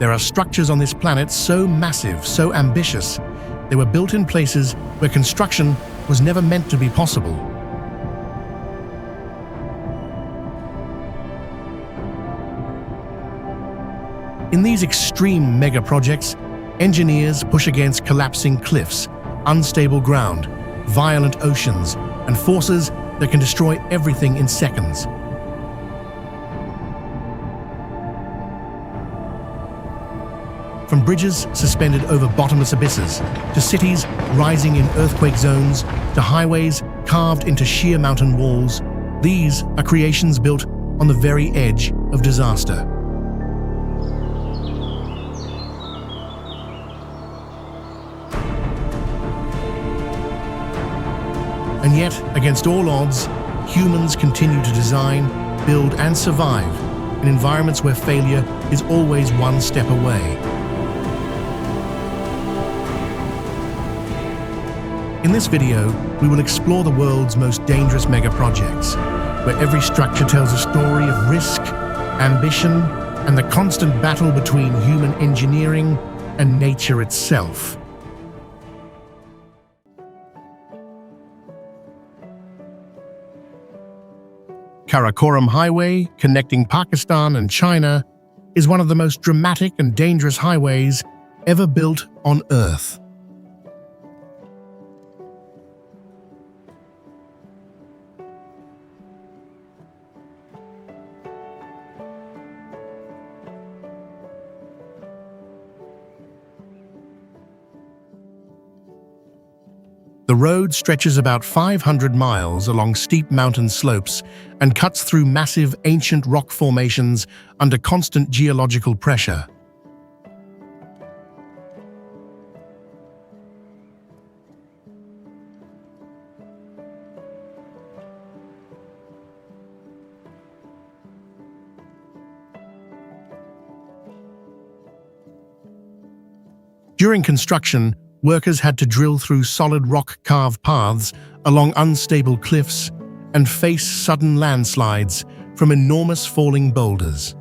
There are structures on this planet so massive, so ambitious, they were built in places where construction was never meant to be possible. In these extreme mega projects, engineers push against collapsing cliffs, unstable ground, violent oceans, and forces that can destroy everything in seconds. From bridges suspended over bottomless abysses, to cities rising in earthquake zones, to highways carved into sheer mountain walls, these are creations built on the very edge of disaster. And yet, against all odds, humans continue to design, build, and survive in environments where failure is always one step away. In this video, we will explore the world's most dangerous mega projects, where every structure tells a story of risk, ambition, and the constant battle between human engineering and nature itself. Karakorum Highway, connecting Pakistan and China, is one of the most dramatic and dangerous highways ever built on Earth. The road stretches about 500 miles along steep mountain slopes and cuts through massive ancient rock formations under constant geological pressure. During construction, workers had to drill through solid rock-carved paths along unstable cliffs and face sudden landslides from enormous falling boulders.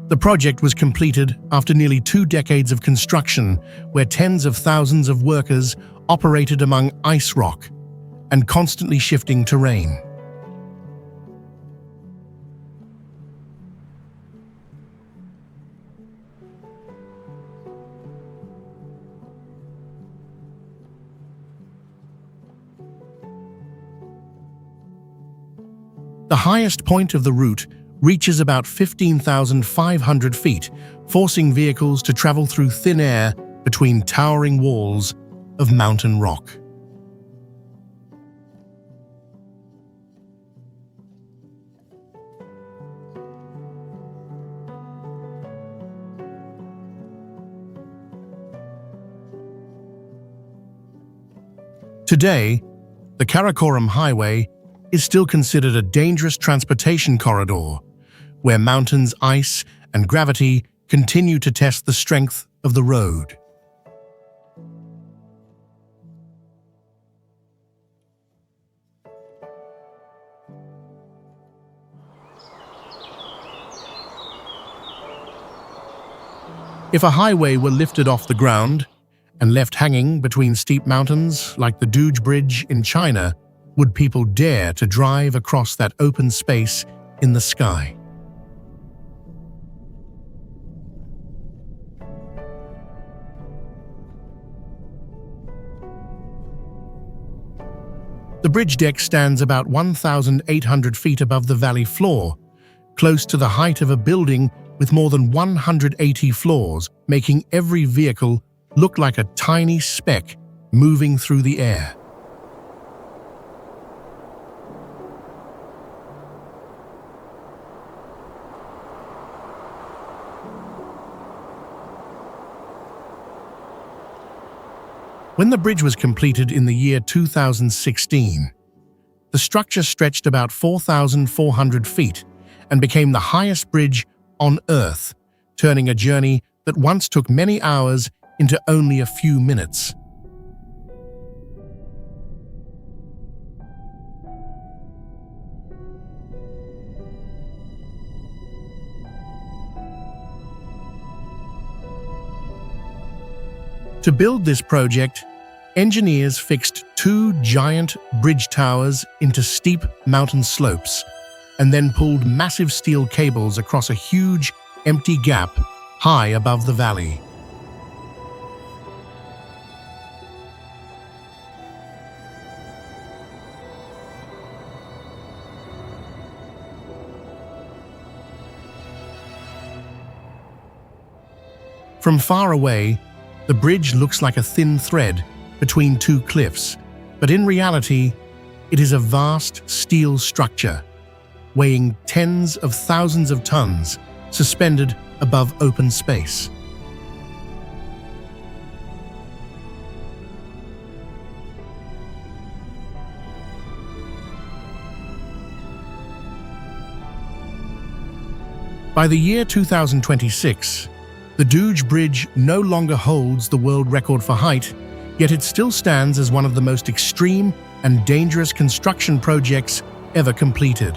The project was completed after nearly 2 decades of construction, where tens of thousands of workers operated among ice rock and constantly shifting terrain. The highest point of the route reaches about 15,500 feet, forcing vehicles to travel through thin air between towering walls of mountain rock. Today, the Karakorum Highway is still considered a dangerous transportation corridor, where mountains, ice, and gravity continue to test the strength of the road. If a highway were lifted off the ground and left hanging between steep mountains like the Duge Bridge in China, would people dare to drive across that open space in the sky? The bridge deck stands about 1,800 feet above the valley floor, close to the height of a building with more than 180 floors, making every vehicle look like a tiny speck moving through the air. When the bridge was completed in the year 2016, the structure stretched about 4,400 feet and became the highest bridge on Earth, turning a journey that once took many hours into only a few minutes. To build this project, engineers fixed 2 giant bridge towers into steep mountain slopes and then pulled massive steel cables across a huge, empty gap high above the valley. From far away, the bridge looks like a thin thread between 2 cliffs, but in reality, it is a vast steel structure, weighing tens of thousands of tons, suspended above open space. By the year 2026, the Duge Bridge no longer holds the world record for height, yet it still stands as one of the most extreme and dangerous construction projects ever completed.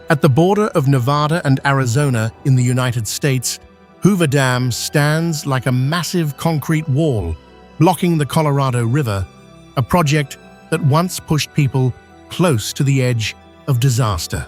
At the border of Nevada and Arizona in the United States, Hoover Dam stands like a massive concrete wall, blocking the Colorado River, a project that once pushed people close to the edge of disaster.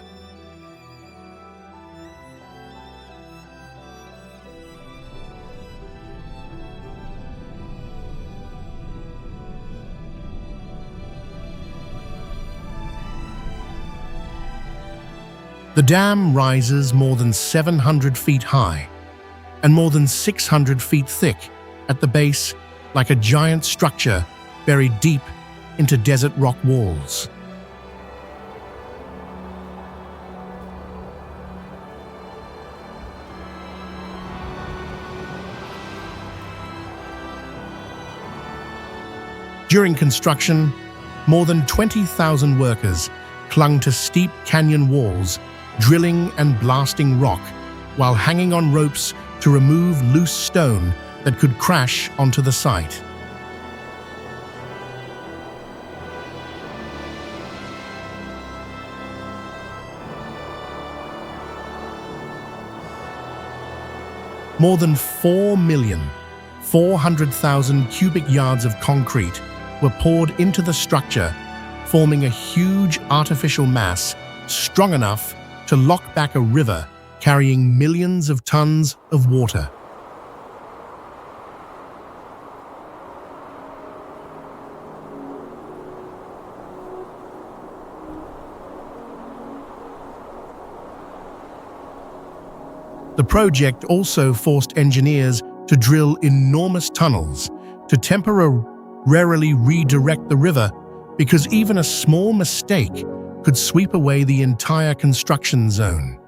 The dam rises more than 700 feet high and more than 600 feet thick at the base, like a giant structure buried deep into desert rock walls. During construction, more than 20,000 workers clung to steep canyon walls, drilling and blasting rock, while hanging on ropes to remove loose stone that could crash onto the site. More than 4,400,000 cubic yards of concrete were poured into the structure, forming a huge artificial mass strong enough to lock back a river carrying millions of tons of water. The project also forced engineers to drill enormous tunnels to temporarily redirect the river, because even a small mistake could sweep away the entire construction zone.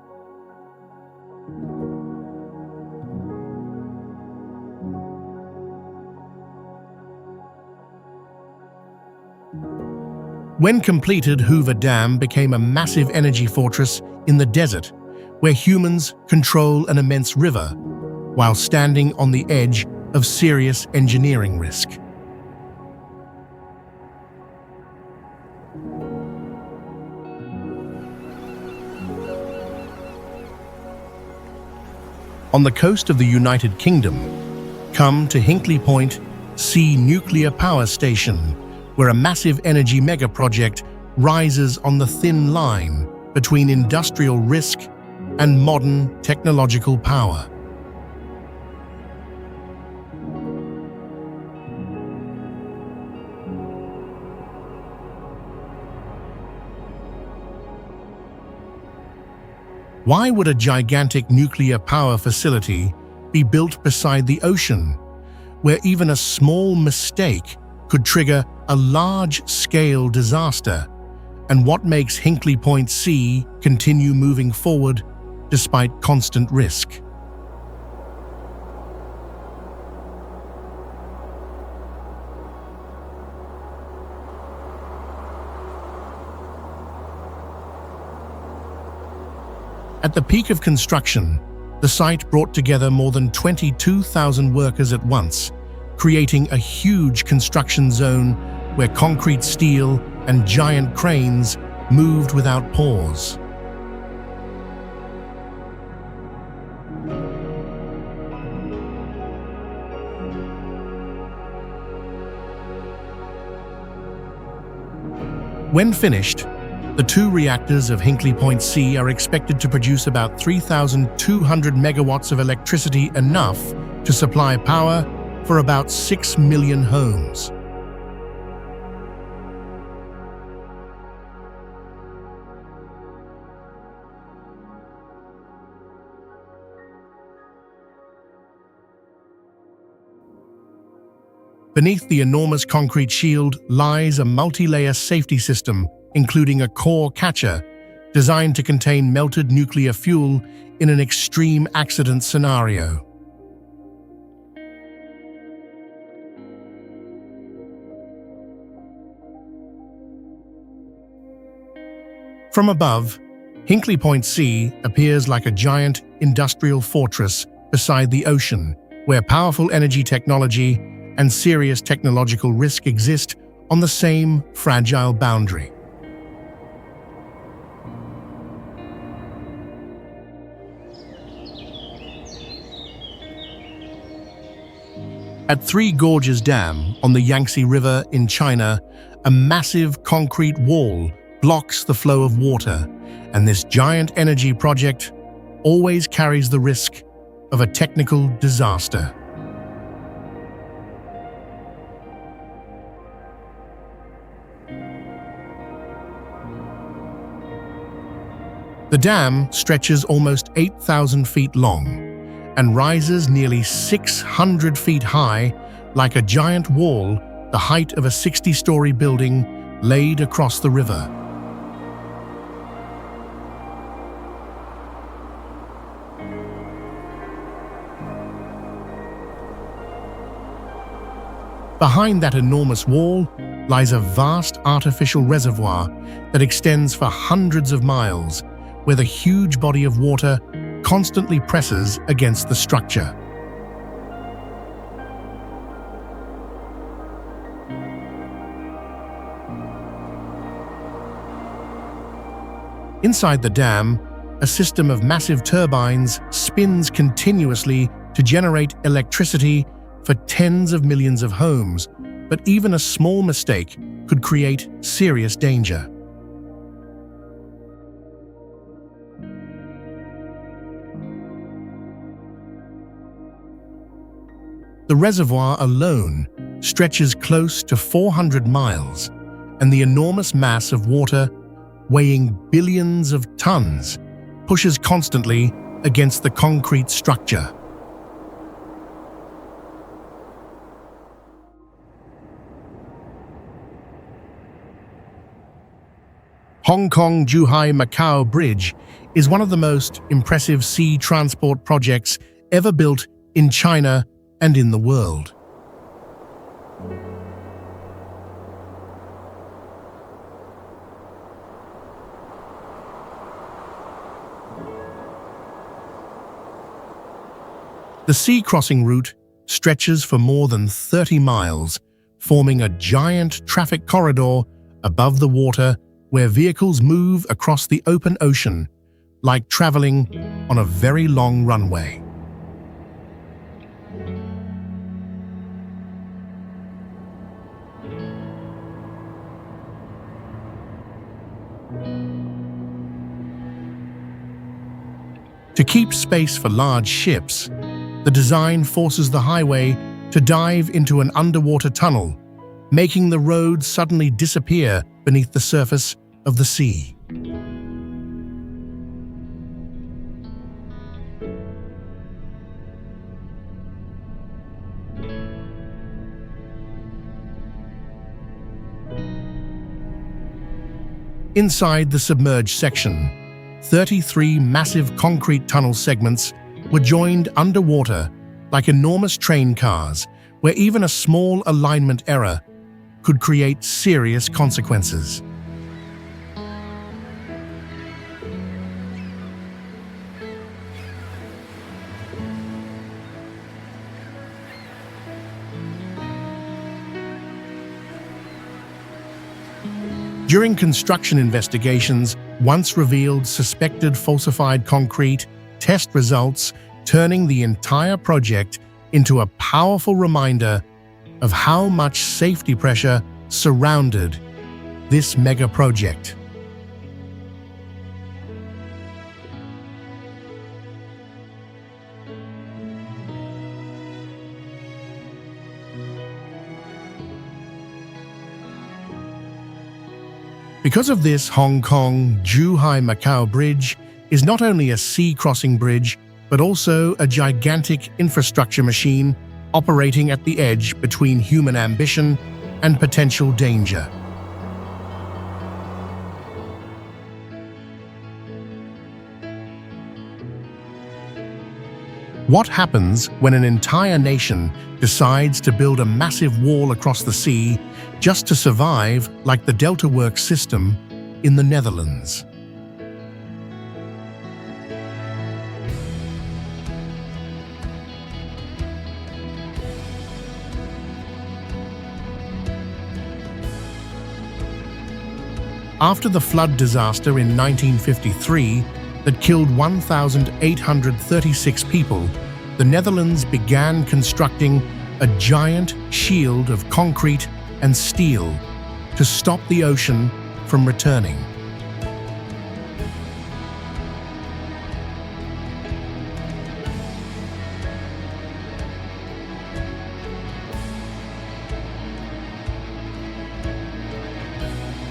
When completed, Hoover Dam became a massive energy fortress in the desert, where humans control an immense river, while standing on the edge of serious engineering risk. On the coast of the United Kingdom, come to Hinkley Point C nuclear power station, where a massive energy mega-project rises on the thin line between industrial risk and modern technological power. Why would a gigantic nuclear power facility be built beside the ocean, where even a small mistake could trigger a large-scale disaster, and what makes Hinkley Point C continue moving forward despite constant risk? At the peak of construction, the site brought together more than 22,000 workers at once, creating a huge construction zone where concrete, steel, and giant cranes moved without pause. When finished, the two reactors of Hinkley Point C are expected to produce about 3,200 megawatts of electricity, enough to supply power for about 6 million homes. Beneath the enormous concrete shield lies a multi-layer safety system, including a core catcher designed to contain melted nuclear fuel in an extreme accident scenario. From above, Hinkley Point C appears like a giant industrial fortress beside the ocean, where powerful energy technology and serious technological risk exist on the same fragile boundary. At Three Gorges Dam on the Yangtze River in China, a massive concrete wall blocks the flow of water, and this giant energy project always carries the risk of a technical disaster. The dam stretches almost 8,000 feet long and rises nearly 600 feet high, like a giant wall, the height of a 60-story building laid across the river. Behind that enormous wall lies a vast artificial reservoir that extends for hundreds of miles, where the huge body of water constantly presses against the structure. Inside the dam, a system of massive turbines spins continuously to generate electricity for tens of millions of homes, but even a small mistake could create serious danger. The reservoir alone stretches close to 400 miles, and the enormous mass of water, weighing billions of tons, pushes constantly against the concrete structure. Kong-Zhuhai-Macau Bridge is one of the most impressive sea transport projects ever built in China and in the world. The sea crossing route stretches for more than 30 miles, forming a giant traffic corridor above the water where vehicles move across the open ocean, like traveling on a very long runway. To keep space for large ships, the design forces the highway to dive into an underwater tunnel, making the road suddenly disappear beneath the surface of the sea. Inside the submerged section, 33 massive concrete tunnel segments were joined underwater like enormous train cars, where even a small alignment error could create serious consequences. During construction investigations, once revealed suspected falsified concrete test results, turning the entire project into a powerful reminder of how much safety pressure surrounded this mega project. Because of this, Kong-Zhuhai-Macau Bridge is not only a sea-crossing bridge, but also a gigantic infrastructure machine operating at the edge between human ambition and potential danger. What happens when an entire nation decides to build a massive wall across the sea just to survive, like the Delta Works system in the Netherlands? After the flood disaster in 1953 that killed 1,836 people, the Netherlands began constructing a giant shield of concrete and steel to stop the ocean from returning.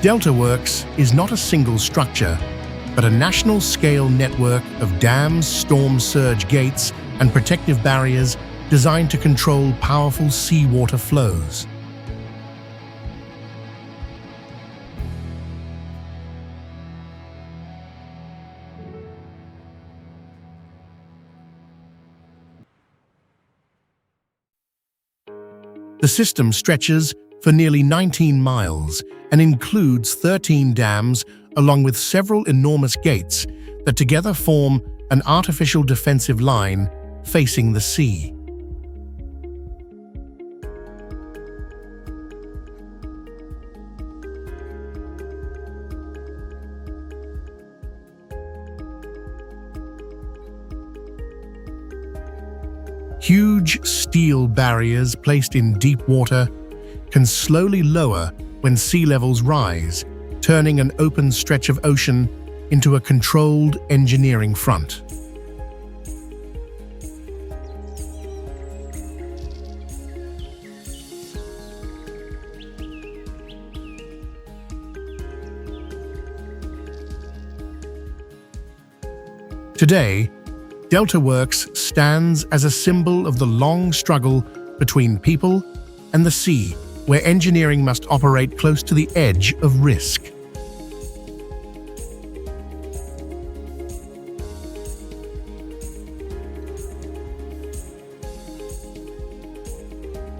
Delta Works is not a single structure, but a national-scale network of dams, storm surge gates, and protective barriers designed to control powerful seawater flows. The system stretches for nearly 19 miles and includes 13 dams along with several enormous gates that together form an artificial defensive line facing the sea. Huge steel barriers placed in deep water can slowly lower when sea levels rise, turning an open stretch of ocean into a controlled engineering front. Today, Delta Works stands as a symbol of the long struggle between people and the sea, where engineering must operate close to the edge of risk.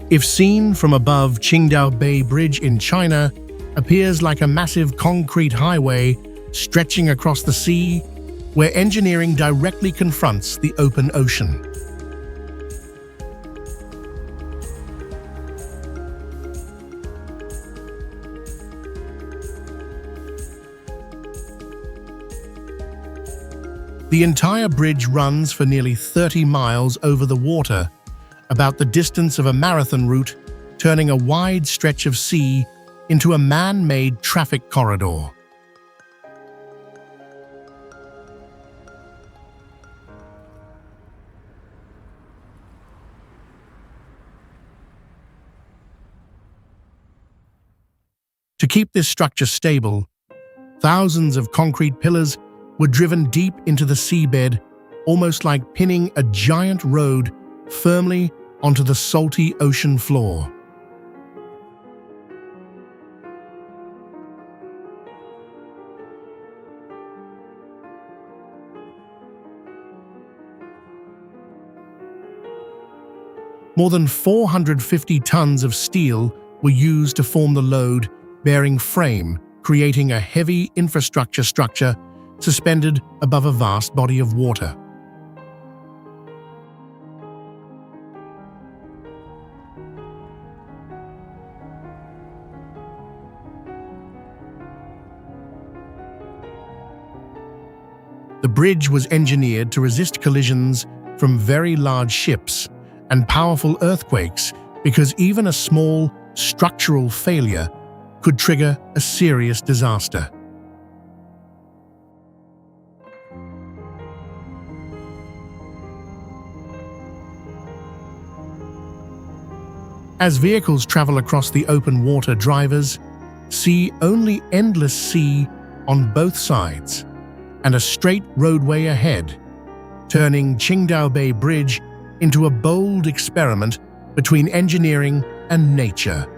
If seen from above, Qingdao Bay Bridge in China appears like a massive concrete highway stretching across the sea, where engineering directly confronts the open ocean. The entire bridge runs for nearly 30 miles over the water, about the distance of a marathon route, turning a wide stretch of sea into a man-made traffic corridor. To keep this structure stable, thousands of concrete pillars were driven deep into the seabed, almost like pinning a giant road firmly onto the salty ocean floor. More than 450 tons of steel were used to form the load-bearing frame, creating a heavy infrastructure structure suspended above a vast body of water. The bridge was engineered to resist collisions from very large ships and powerful earthquakes because even a small structural failure could trigger a serious disaster. As vehicles travel across the open water, drivers see only endless sea on both sides and a straight roadway ahead, turning Qingdao Bay Bridge into a bold experiment between engineering and nature.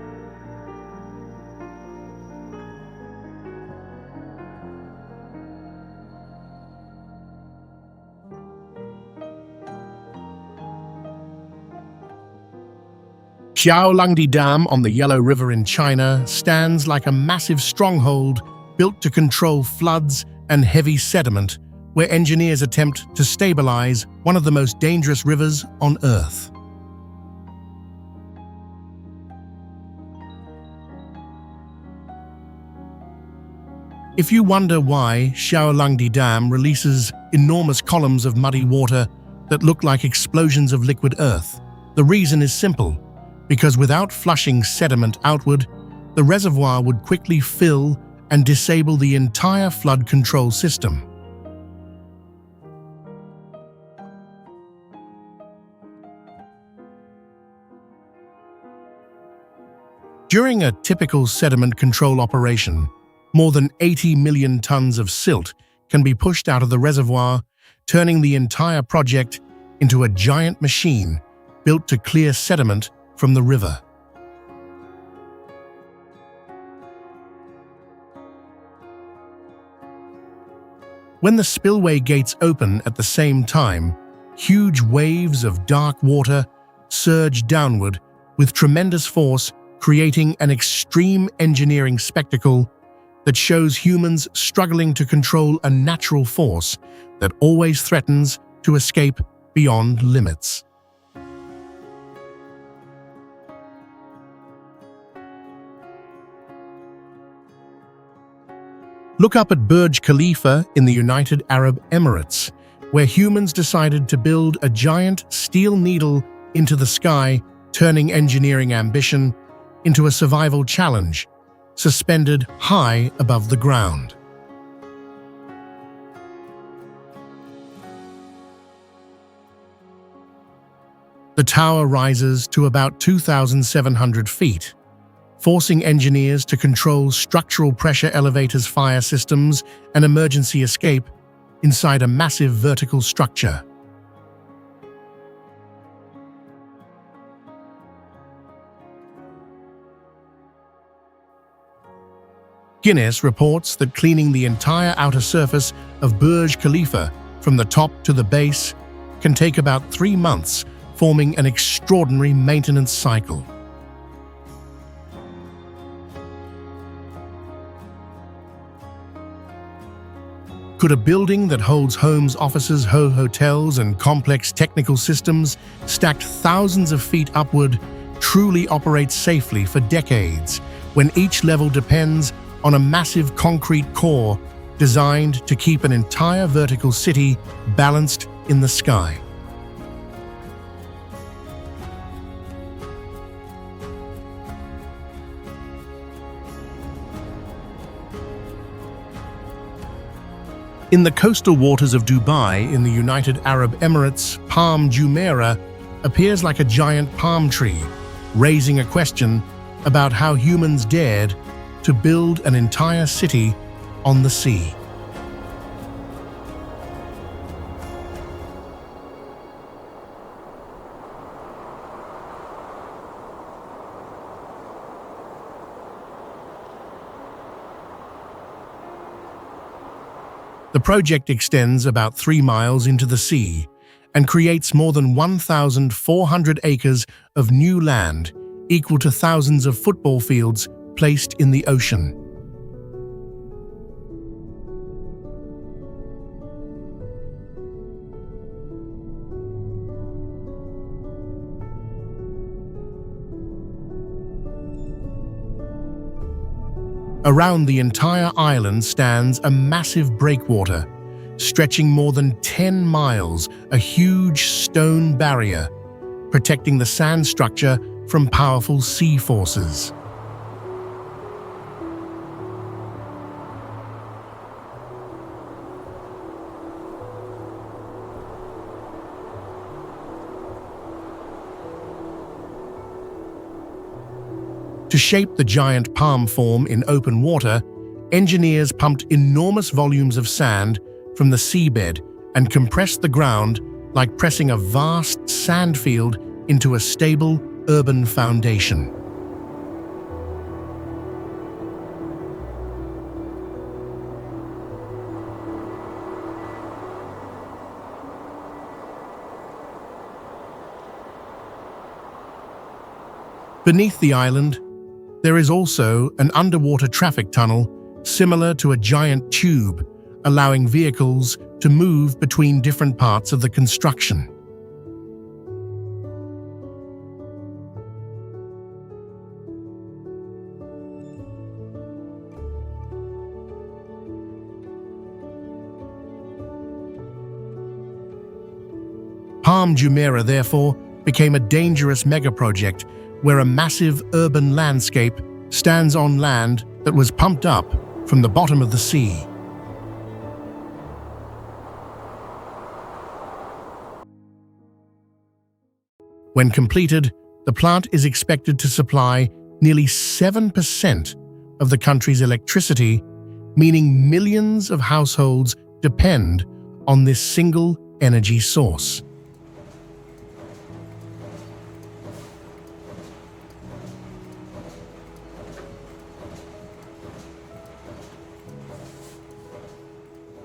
Xiaolangdi Dam on the Yellow River in China stands like a massive stronghold built to control floods and heavy sediment, where engineers attempt to stabilize one of the most dangerous rivers on Earth. If you wonder why Xiaolangdi Dam releases enormous columns of muddy water that look like explosions of liquid earth, the reason is simple. Because without flushing sediment outward, the reservoir would quickly fill and disable the entire flood control system. During a typical sediment control operation, more than 80 million tons of silt can be pushed out of the reservoir, turning the entire project into a giant machine built to clear sediment from the river. When the spillway gates open at the same time, huge waves of dark water surge downward with tremendous force, creating an extreme engineering spectacle that shows humans struggling to control a natural force that always threatens to escape beyond limits. Look up at Burj Khalifa in the United Arab Emirates, where humans decided to build a giant steel needle into the sky, turning engineering ambition into a survival challenge, suspended high above the ground. The tower rises to about 2,700 feet, forcing engineers to control structural pressure elevators, fire systems, and emergency escape inside a massive vertical structure. Guinness reports that cleaning the entire outer surface of Burj Khalifa from the top to the base can take about 3 months, forming an extraordinary maintenance cycle. Could a building that holds homes, offices, hotels, and complex technical systems stacked thousands of feet upward truly operate safely for decades, when each level depends on a massive concrete core designed to keep an entire vertical city balanced in the sky? In the coastal waters of Dubai in the United Arab Emirates, Palm Jumeirah appears like a giant palm tree, raising a question about how humans dared to build an entire city on the sea. The project extends about 3 miles into the sea and creates more than 1,400 acres of new land, equal to thousands of football fields placed in the ocean. Around the entire island stands a massive breakwater, stretching more than 10 miles, a huge stone barrier, protecting the sand structure from powerful sea forces. To shape the giant palm form in open water, engineers pumped enormous volumes of sand from the seabed and compressed the ground like pressing a vast sand field into a stable urban foundation. Beneath the island, there is also an underwater traffic tunnel similar to a giant tube, allowing vehicles to move between different parts of the construction. Palm Jumeirah, therefore, became a dangerous megaproject where a massive urban landscape stands on land that was pumped up from the bottom of the sea. When completed, the plant is expected to supply nearly 7% of the country's electricity, meaning millions of households depend on this single energy source.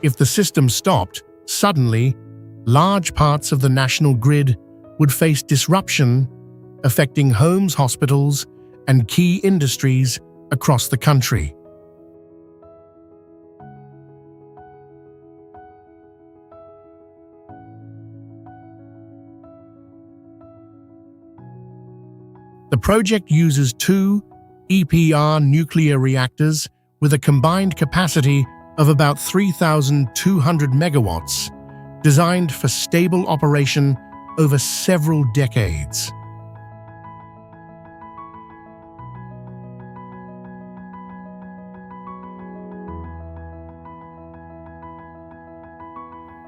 If the system stopped, suddenly, large parts of the national grid would face disruption, affecting homes, hospitals, and key industries across the country. The project uses two EPR nuclear reactors with a combined capacity of about 3,200 megawatts, designed for stable operation over several decades.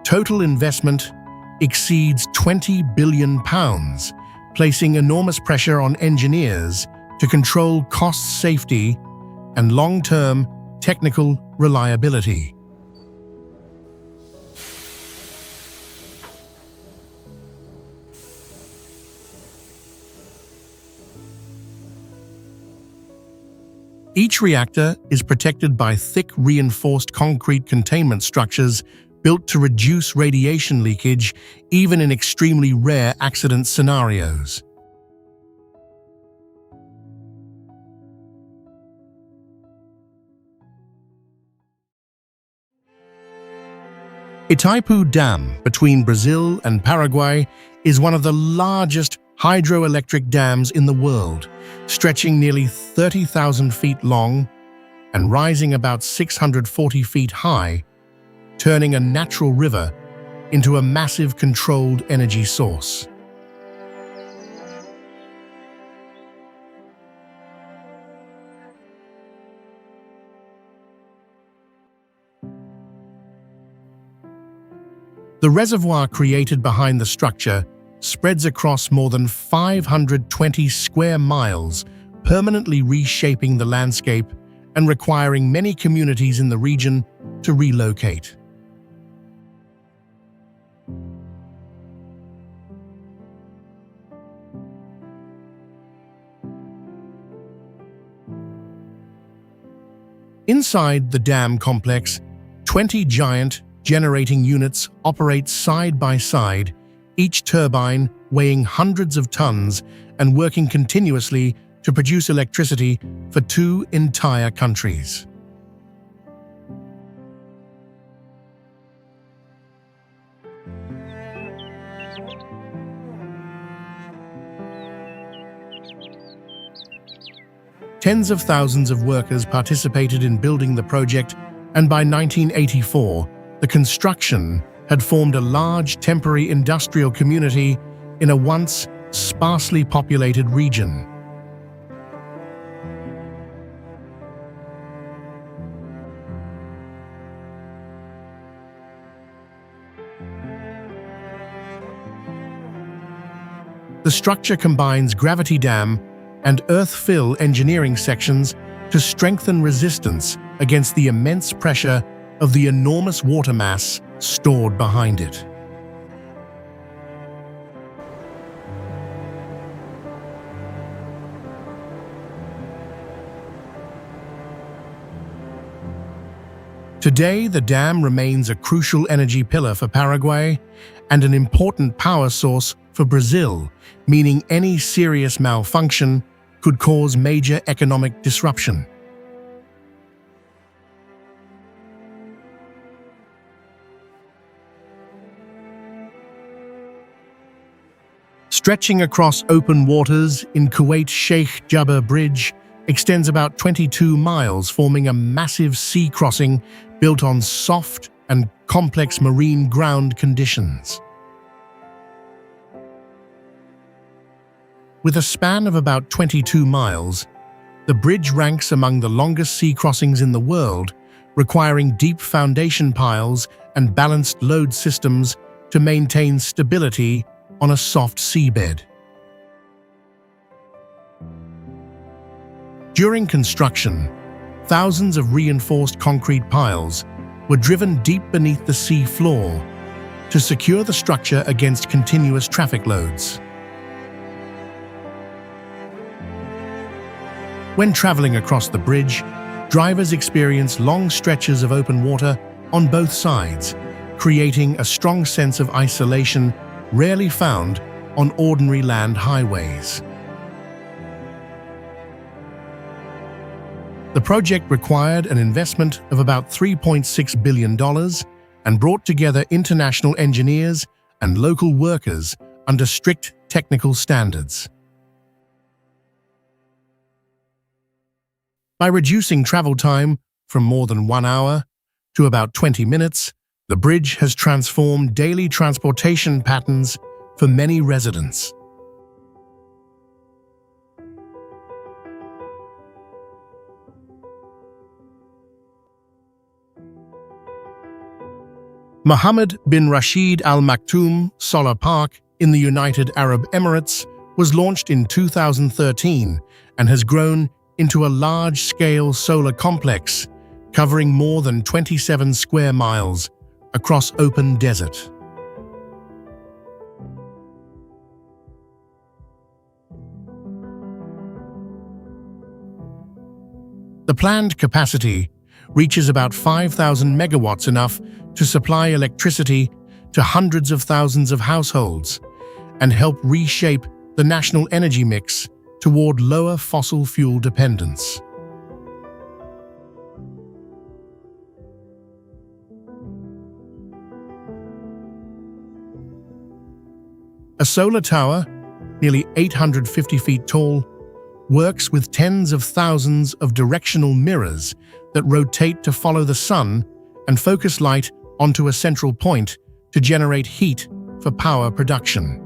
Total investment exceeds £20 billion, placing enormous pressure on engineers to control cost, safety, and long-term technical reliability. Each reactor is protected by thick reinforced concrete containment structures built to reduce radiation leakage even in extremely rare accident scenarios. Itaipu Dam between Brazil and Paraguay is one of the largest hydroelectric dams in the world, stretching nearly 30,000 feet long and rising about 640 feet high, turning a natural river into a massive controlled energy source. The reservoir created behind the structure spreads across more than 520 square miles, permanently reshaping the landscape and requiring many communities in the region to relocate. Inside the dam complex, 20 giant generating units operate side by side, each turbine weighing hundreds of tons and working continuously to produce electricity for 2 entire countries. Tens of thousands of workers participated in building the project, and by 1984, The construction had formed a large temporary industrial community in a once sparsely populated region. The structure combines gravity dam and earth-fill engineering sections to strengthen resistance against the immense pressure of the enormous water mass stored behind it. Today, the dam remains a crucial energy pillar for Paraguay and an important power source for Brazil, meaning any serious malfunction could cause major economic disruption. Stretching across open waters in Kuwait, Sheikh Bridge extends about 22 miles, forming a massive sea crossing built on soft and complex marine ground conditions. With a span of about 22 miles, the bridge ranks among the longest sea crossings in the world, requiring deep foundation piles and balanced load systems to maintain stability on a soft seabed. During construction, thousands of reinforced concrete piles were driven deep beneath the sea floor to secure the structure against continuous traffic loads. When traveling across the bridge, drivers experience long stretches of open water on both sides, creating a strong sense of isolation rarely found on ordinary land highways. The project required an investment of about $3.6 billion and brought together international engineers and local workers under strict technical standards. By reducing travel time from more than 1 hour to about 20 minutes, the bridge has transformed daily transportation patterns for many residents. Mohammed bin Rashid Al Maktoum Solar Park in the United Arab Emirates was launched in 2013 and has grown into a large-scale solar complex covering more than 27 square miles across open desert. The planned capacity reaches about 5,000 megawatts, enough to supply electricity to hundreds of thousands of households and help reshape the national energy mix toward lower fossil fuel dependence. A solar tower, nearly 850 feet tall, works with tens of thousands of directional mirrors that rotate to follow the sun and focus light onto a central point to generate heat for power production.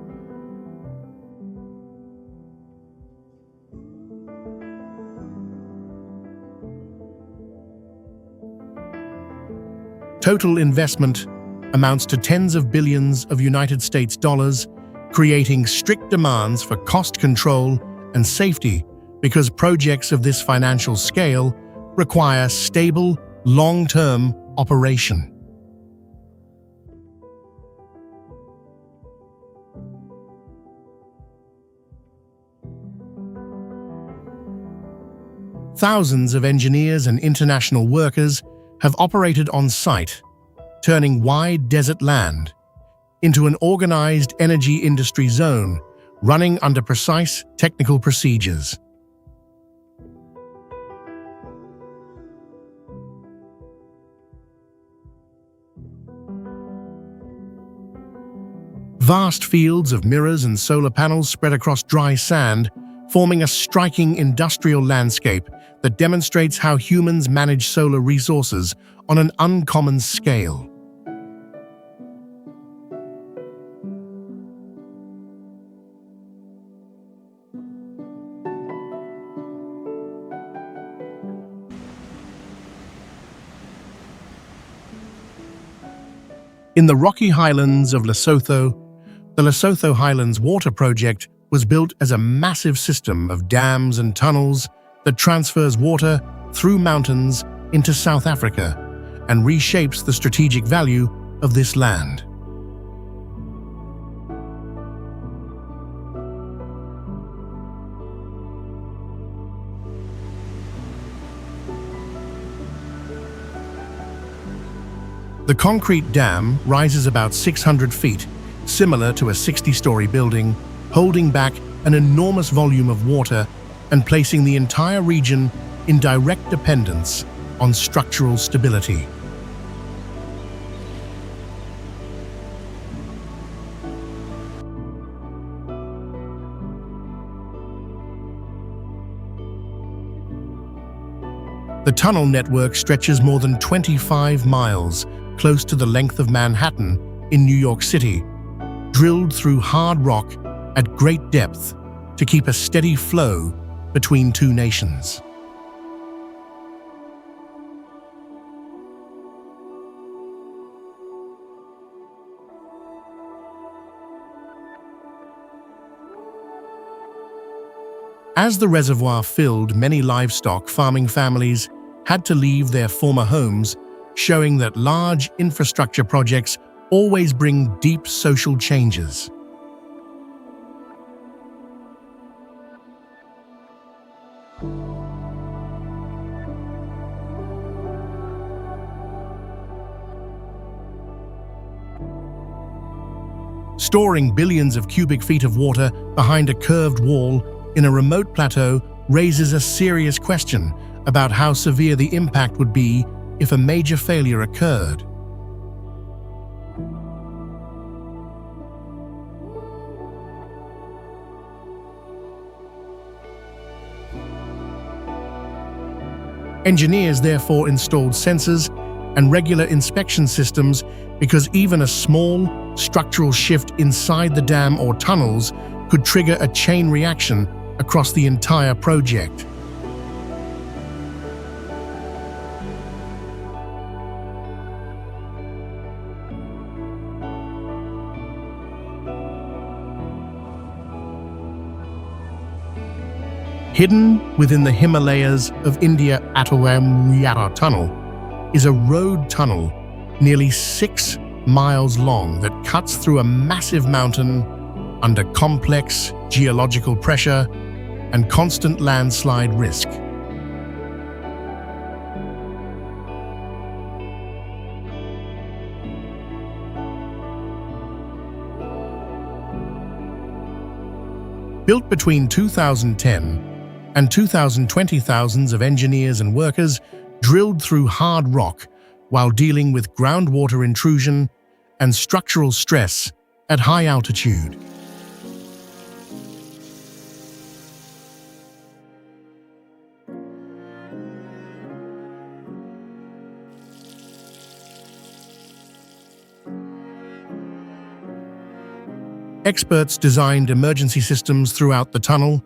Total investment amounts to tens of billions of United States dollars, creating strict demands for cost control and safety because projects of this financial scale require stable, long-term operation. Thousands of engineers and international workers have operated on site, turning wide desert land into an organized energy industry zone running under precise technical procedures. Vast fields of mirrors and solar panels spread across dry sand, forming a striking industrial landscape that demonstrates how humans manage solar resources on an uncommon scale. In the rocky highlands of Lesotho, the Lesotho Highlands Water Project was built as a massive system of dams and tunnels that transfers water through mountains into South Africa and reshapes the strategic value of this land. The concrete dam rises about 600 feet, similar to a 60-story building, holding back an enormous volume of water and placing the entire region in direct dependence on structural stability. The tunnel network stretches more than 25 miles, close to the length of Manhattan in New York City, drilled through hard rock at great depth to keep a steady flow between two nations. As the reservoir filled, many livestock farming families had to leave their former homes, showing that large infrastructure projects always bring deep social changes. Storing billions of cubic feet of water behind a curved wall in a remote plateau raises a serious question about how severe the impact would be if a major failure occurred. Engineers therefore installed sensors and regular inspection systems because even a small structural shift inside the dam or tunnels could trigger a chain reaction across the entire project. Hidden within the Himalayas of India, Atal Tunnel is a road tunnel nearly 6 miles long that cuts through a massive mountain under complex geological pressure and constant landslide risk. Built between 2010 and 2020, thousands of engineers and workers drilled through hard rock while dealing with groundwater intrusion and structural stress at high altitude. Experts designed emergency systems throughout the tunnel,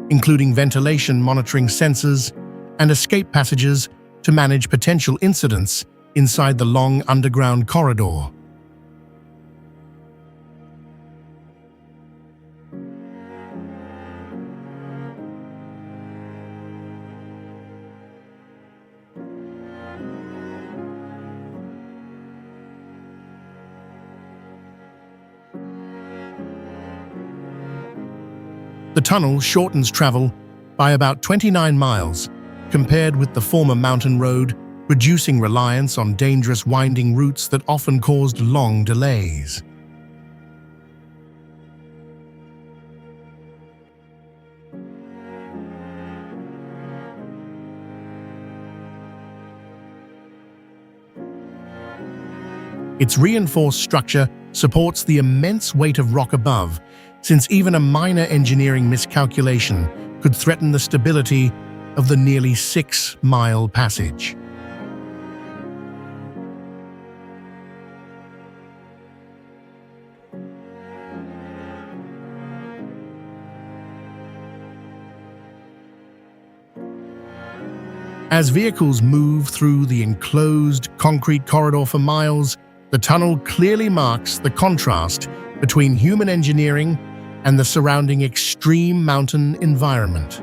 including ventilation monitoring sensors and escape passages to manage potential incidents inside the long underground corridor. The tunnel shortens travel by about 29 miles compared with the former mountain road, reducing reliance on dangerous winding routes that often caused long delays. Its reinforced structure supports the immense weight of rock above, since even a minor engineering miscalculation could threaten the stability of the nearly 6-mile passage. As vehicles move through the enclosed concrete corridor for miles, The tunnel clearly marks the contrast between human engineering and the surrounding extreme mountain environment.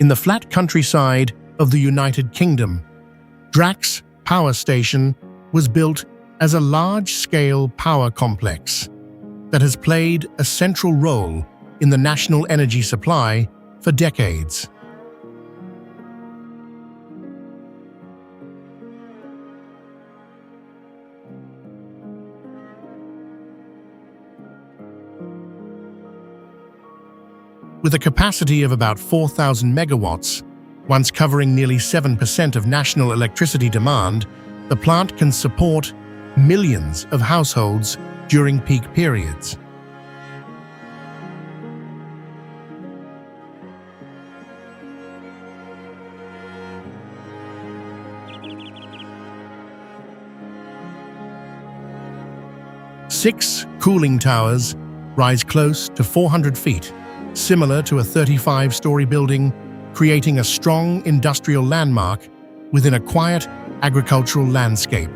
In the flat countryside of the United Kingdom, Drax Power Station was built as a large-scale power complex that has played a central role in the national energy supply for decades. With a capacity of about 4,000 megawatts, once covering nearly 7% of national electricity demand, the plant can support millions of households during peak periods. Six cooling towers rise close to 400 feet, similar to a 35-story building, creating a strong industrial landmark within a quiet agricultural landscape.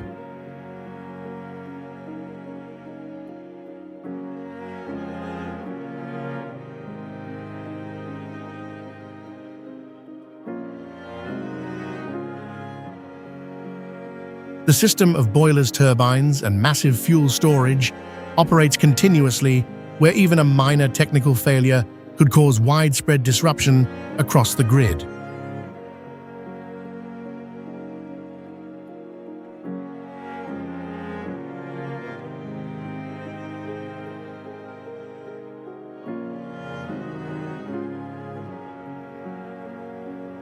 The system of boilers, turbines, and massive fuel storage operates continuously, where even a minor technical failure could cause widespread disruption across the grid.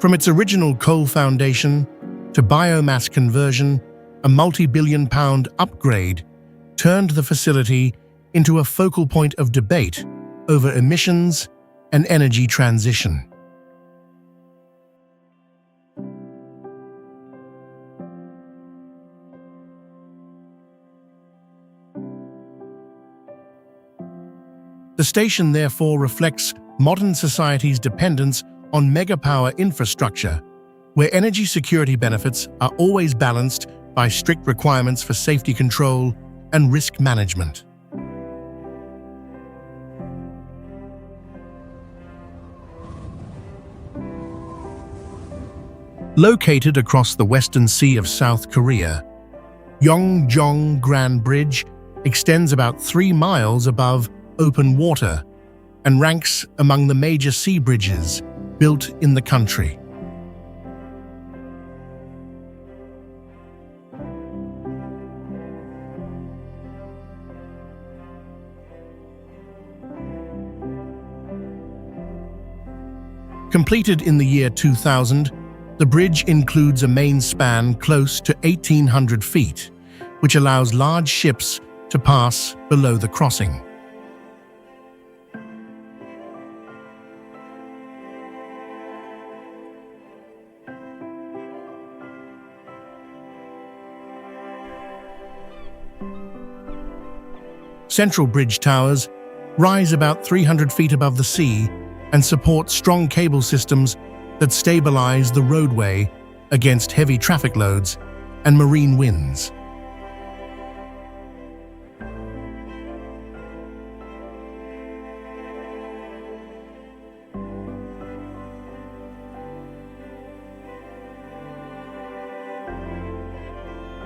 From its original coal foundation to biomass conversion, a multi-billion-pound upgrade turned the facility into a focal point of debate over emissions and energy transition. The station therefore reflects modern society's dependence on megapower infrastructure, where energy security benefits are always balanced by strict requirements for safety control and risk management. Located across the western sea of South Korea, Yeongjong Grand Bridge extends about 3 miles above open water and ranks among the major sea bridges built in the country. Completed in the year 2000, the bridge includes a main span close to 1,800 feet, which allows large ships to pass below the crossing. Central bridge towers rise about 300 feet above the sea and support strong cable systems that stabilize the roadway against heavy traffic loads and marine winds.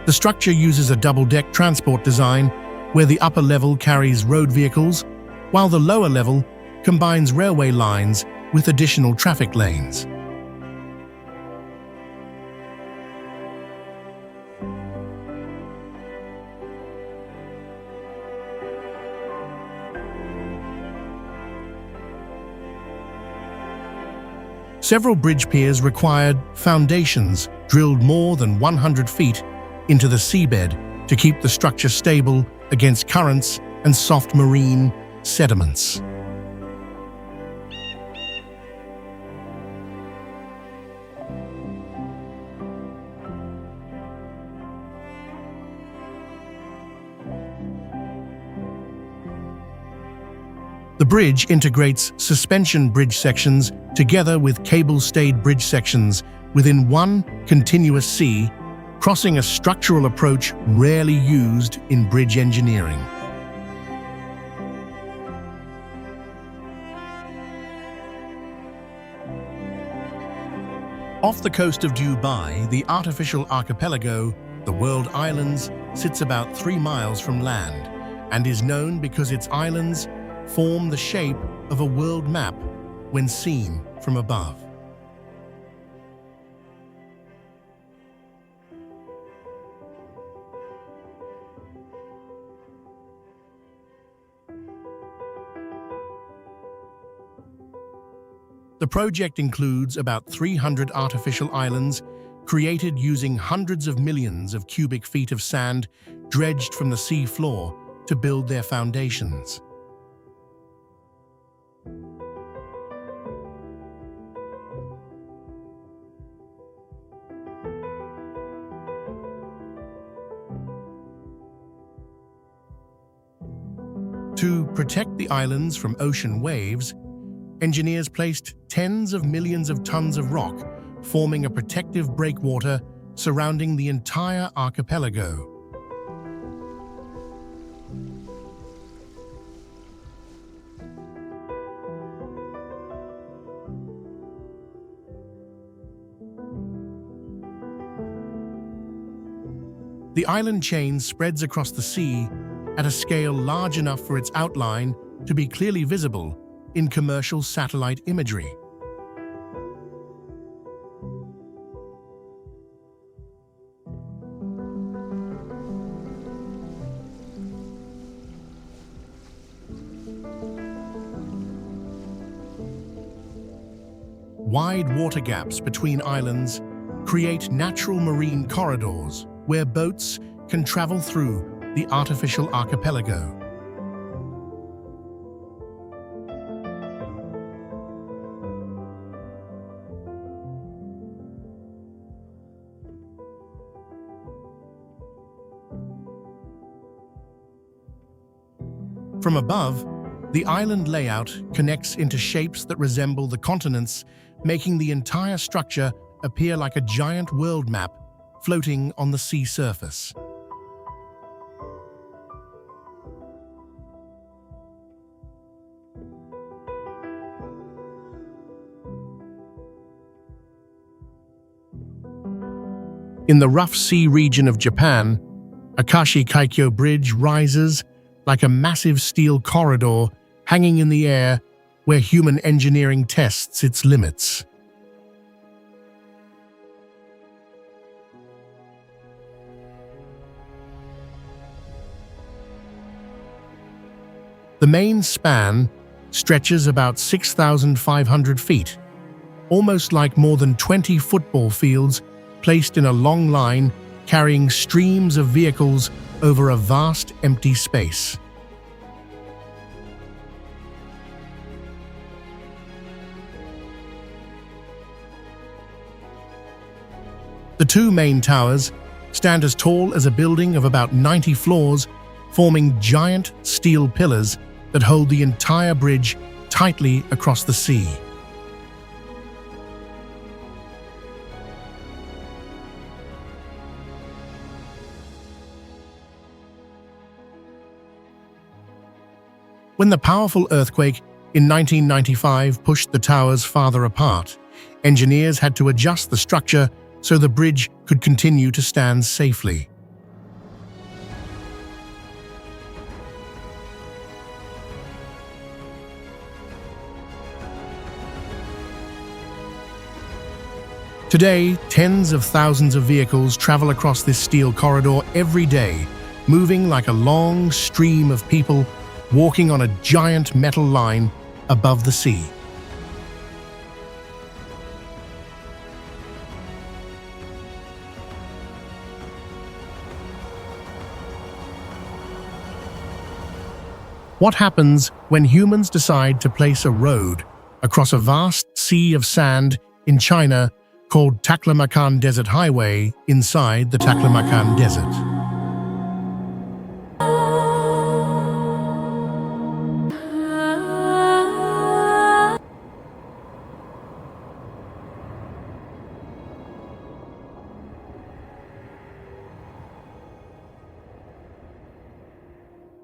The structure uses a double-deck transport design where the upper level carries road vehicles, while the lower level combines railway lines with additional traffic lanes. Several bridge piers required foundations drilled more than 100 feet into the seabed to keep the structure stable against currents and soft marine sediments. The The bridge integrates suspension bridge sections together with cable-stayed bridge sections within one continuous sea, crossing a structural approach rarely used in bridge engineering. Off the coast of Dubai, the artificial archipelago, the World Islands, sits about 3 miles from land and is known because its islands form the shape of a world map when seen from above. The project includes about 300 artificial islands created using hundreds of millions of cubic feet of sand dredged from the sea floor to build their foundations. To protect the islands from ocean waves, engineers placed tens of millions of tons of rock, forming a protective breakwater surrounding the entire archipelago. The island chain spreads across the sea at a scale large enough for its outline to be clearly visible in commercial satellite imagery. Wide water gaps between islands create natural marine corridors where boats can travel through the artificial archipelago. From above, the island layout connects into shapes that resemble the continents, making the entire structure appear like a giant world map floating on the sea surface. In the rough sea region of Japan, Akashi Kaikyo Bridge rises like a massive steel corridor hanging in the air where human engineering tests its limits. The main span stretches about 6,500 feet, almost like more than 20 football fields placed in a long line carrying streams of vehicles over a vast empty space. The two main towers stand as tall as a building of about 90 floors, forming giant steel pillars that hold the entire bridge tightly across the sea. When the powerful earthquake in 1995 pushed the towers farther apart, engineers had to adjust the structure so the bridge could continue to stand safely. Today, tens of thousands of vehicles travel across this steel corridor every day, moving like a long stream of people walking on a giant metal line above the sea. What happens when humans decide to place a road across a vast sea of sand in China called Taklamakan Desert Highway inside the Taklamakan Desert?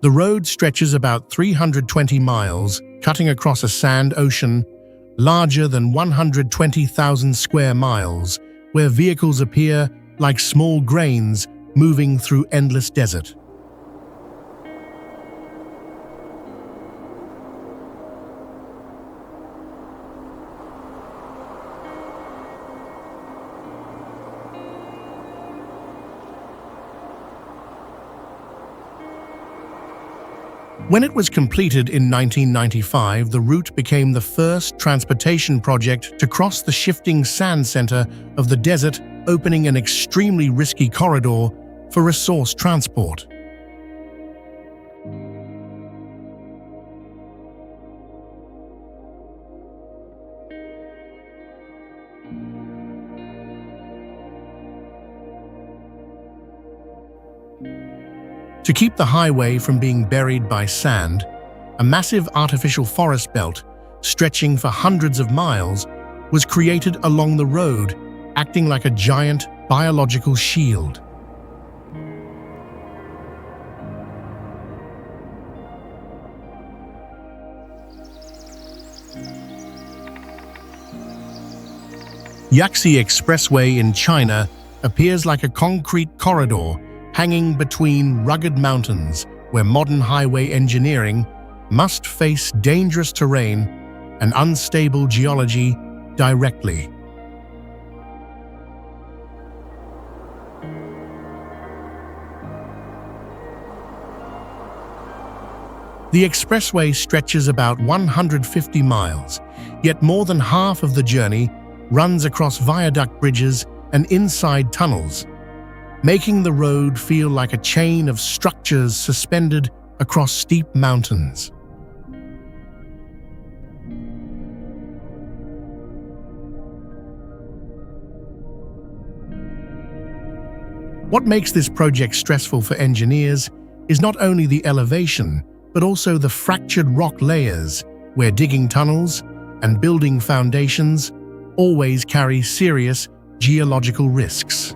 The road stretches about 320 miles, cutting across a sand ocean larger than 120,000 square miles, where vehicles appear like small grains moving through endless desert. When it was completed in 1995, the route became the first transportation project to cross the shifting sand center of the desert, opening an extremely risky corridor for resource transport. To keep the highway from being buried by sand, a massive artificial forest belt, stretching for hundreds of miles, was created along the road, acting like a giant biological shield. Yangtze Expressway in China appears like a concrete corridor hanging between rugged mountains where modern highway engineering must face dangerous terrain and unstable geology directly. The expressway stretches about 150 miles, yet more than half of the journey runs across viaduct bridges and inside tunnels, making the road feel like a chain of structures suspended across steep mountains. What makes this project stressful for engineers is not only the elevation, but also the fractured rock layers, where digging tunnels and building foundations always carry serious geological risks.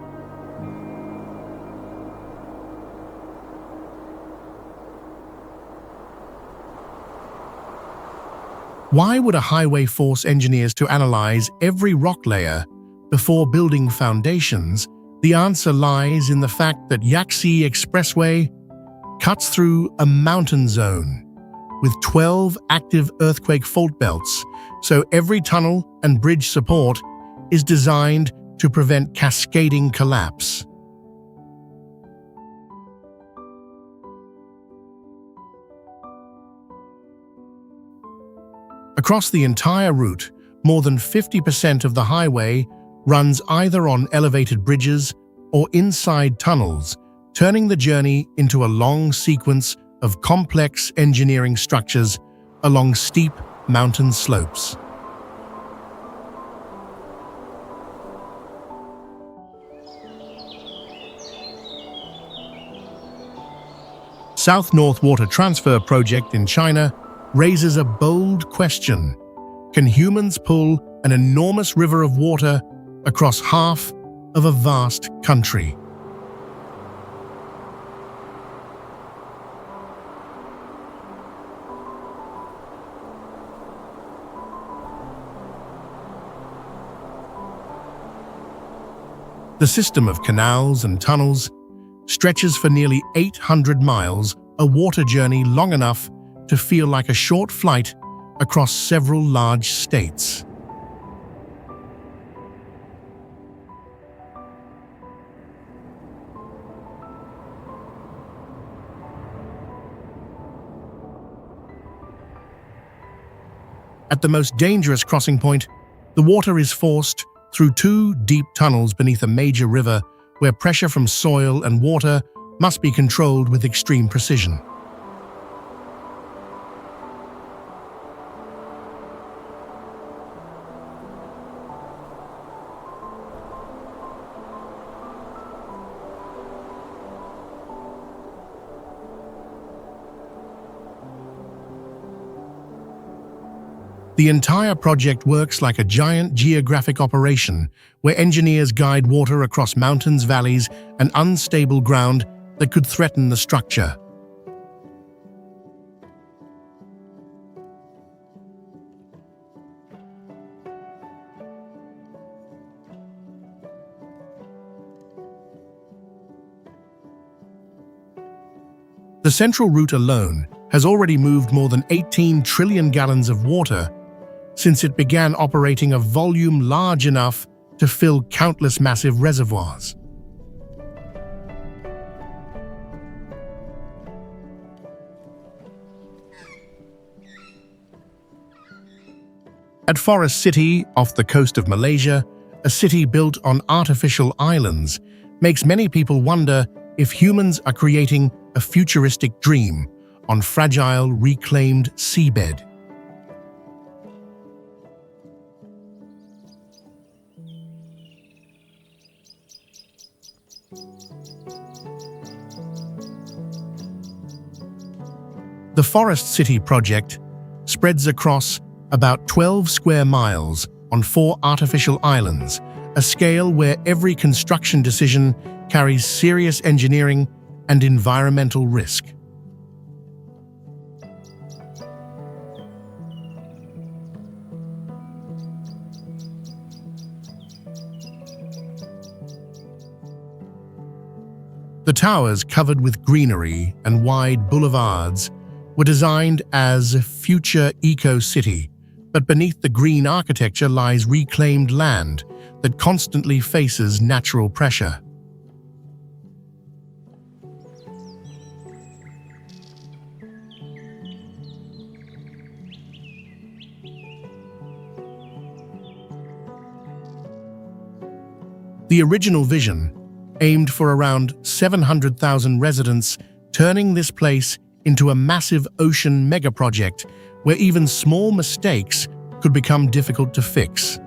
Why would a highway force engineers to analyze every rock layer before building foundations? The answer lies in the fact that Yangtze Expressway cuts through a mountain zone with 12 active earthquake fault belts, so every tunnel and bridge support is designed to prevent cascading collapse. Across the entire route, more than 50% of the highway runs either on elevated bridges or inside tunnels, turning the journey into a long sequence of complex engineering structures along steep mountain slopes. South-North Water Transfer Project in China raises a bold question. Can humans pull an enormous river of water across half of a vast country? The system of canals and tunnels stretches for nearly 800 miles, a water journey long enough to feel like a short flight across several large states. At the most dangerous crossing point, the water is forced through two deep tunnels beneath a major river where pressure from soil and water must be controlled with extreme precision. The entire project works like a giant geographic operation where engineers guide water across mountains, valleys, and unstable ground that could threaten the structure. The central route alone has already moved more than 18 trillion gallons of water since it began operating a volume large enough to fill countless massive reservoirs. At Forest City, off the coast of Malaysia, a city built on artificial islands makes many people wonder if humans are creating a futuristic dream on fragile, reclaimed seabed. The Forest City project spreads across about 12 square miles on 4 artificial islands, a scale where every construction decision carries serious engineering and environmental risk. The towers, covered with greenery and wide boulevards, were designed as a future eco-city, but beneath the green architecture lies reclaimed land that constantly faces natural pressure. The original vision aimed for around 700,000 residents, turning this place into a massive ocean megaproject where even small mistakes could become difficult to fix.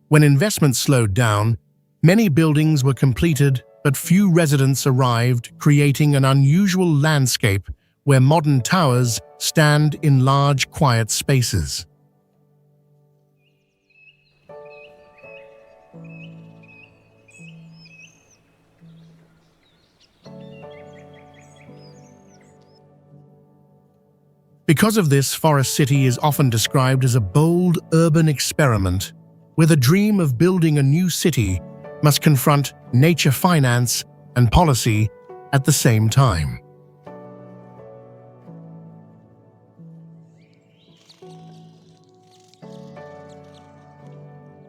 When investment slowed down, many buildings were completed, but few residents arrived, creating an unusual landscape where modern towers stand in large, quiet spaces. Because of this, Forest City is often described as a bold urban experiment where the dream of building a new city must confront nature, finance, and policy at the same time.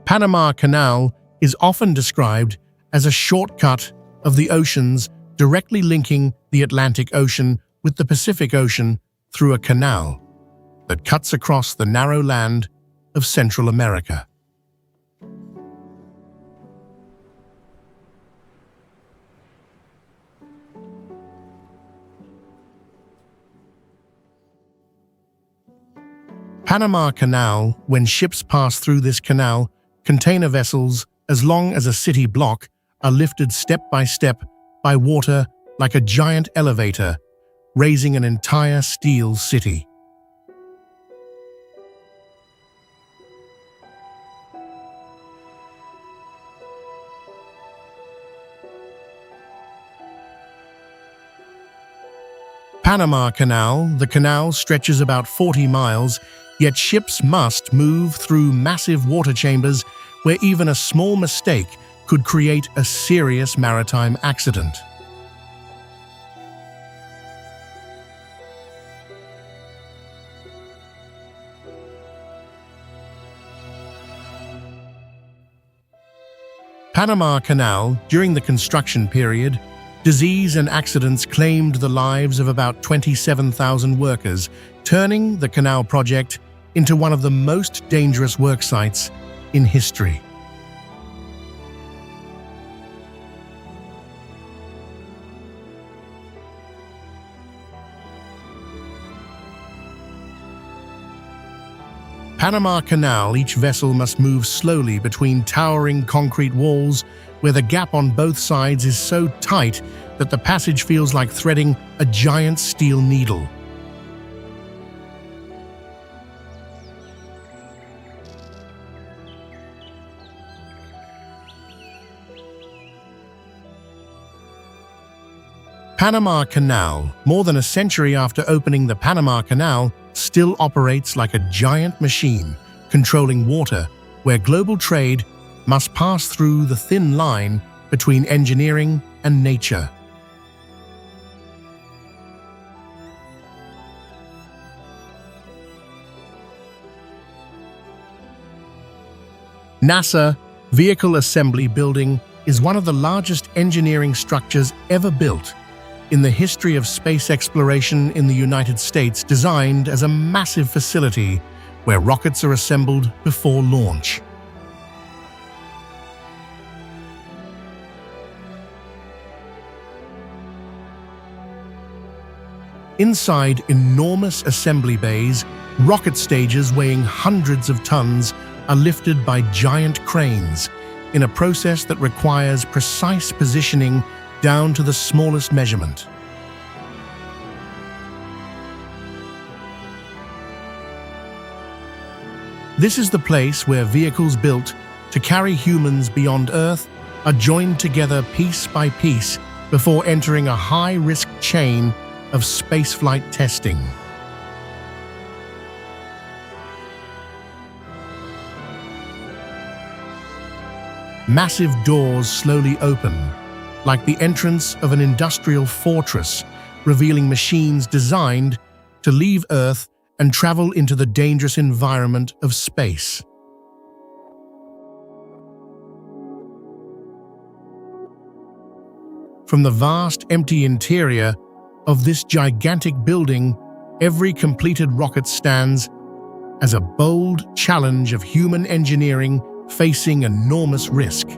Panama Canal is often described as a shortcut of the oceans, directly linking the Atlantic Ocean with the Pacific Ocean through a canal that cuts across the narrow land of Central America. Panama Canal, when ships pass through this canal, container vessels as long as a city block are lifted step by step by water like a giant elevator, raising an entire steel city. Panama Canal, the canal stretches about 40 miles, yet ships must move through massive water chambers where even a small mistake could create a serious maritime accident. Panama Canal, during the construction period, disease and accidents claimed the lives of about 27,000 workers, turning the canal project into one of the most dangerous work sites in history. Panama Canal, each vessel must move slowly between towering concrete walls where the gap on both sides is so tight that the passage feels like threading a giant steel needle. Panama Canal, more than a century after opening the Panama Canal, still operates like a giant machine, controlling water, where global trade must pass through the thin line between engineering and nature. NASA Vehicle Assembly Building is one of the largest engineering structures ever built in the history of space exploration in the United States, designed as a massive facility where rockets are assembled before launch. Inside enormous assembly bays, rocket stages weighing hundreds of tons are lifted by giant cranes in a process that requires precise positioning down to the smallest measurement. This is the place where vehicles built to carry humans beyond Earth are joined together piece by piece before entering a high-risk chain of spaceflight testing. Massive doors slowly open, like the entrance of an industrial fortress, revealing machines designed to leave Earth and travel into the dangerous environment of space. From the vast, empty interior of this gigantic building, every completed rocket stands as a bold challenge of human engineering facing enormous risk.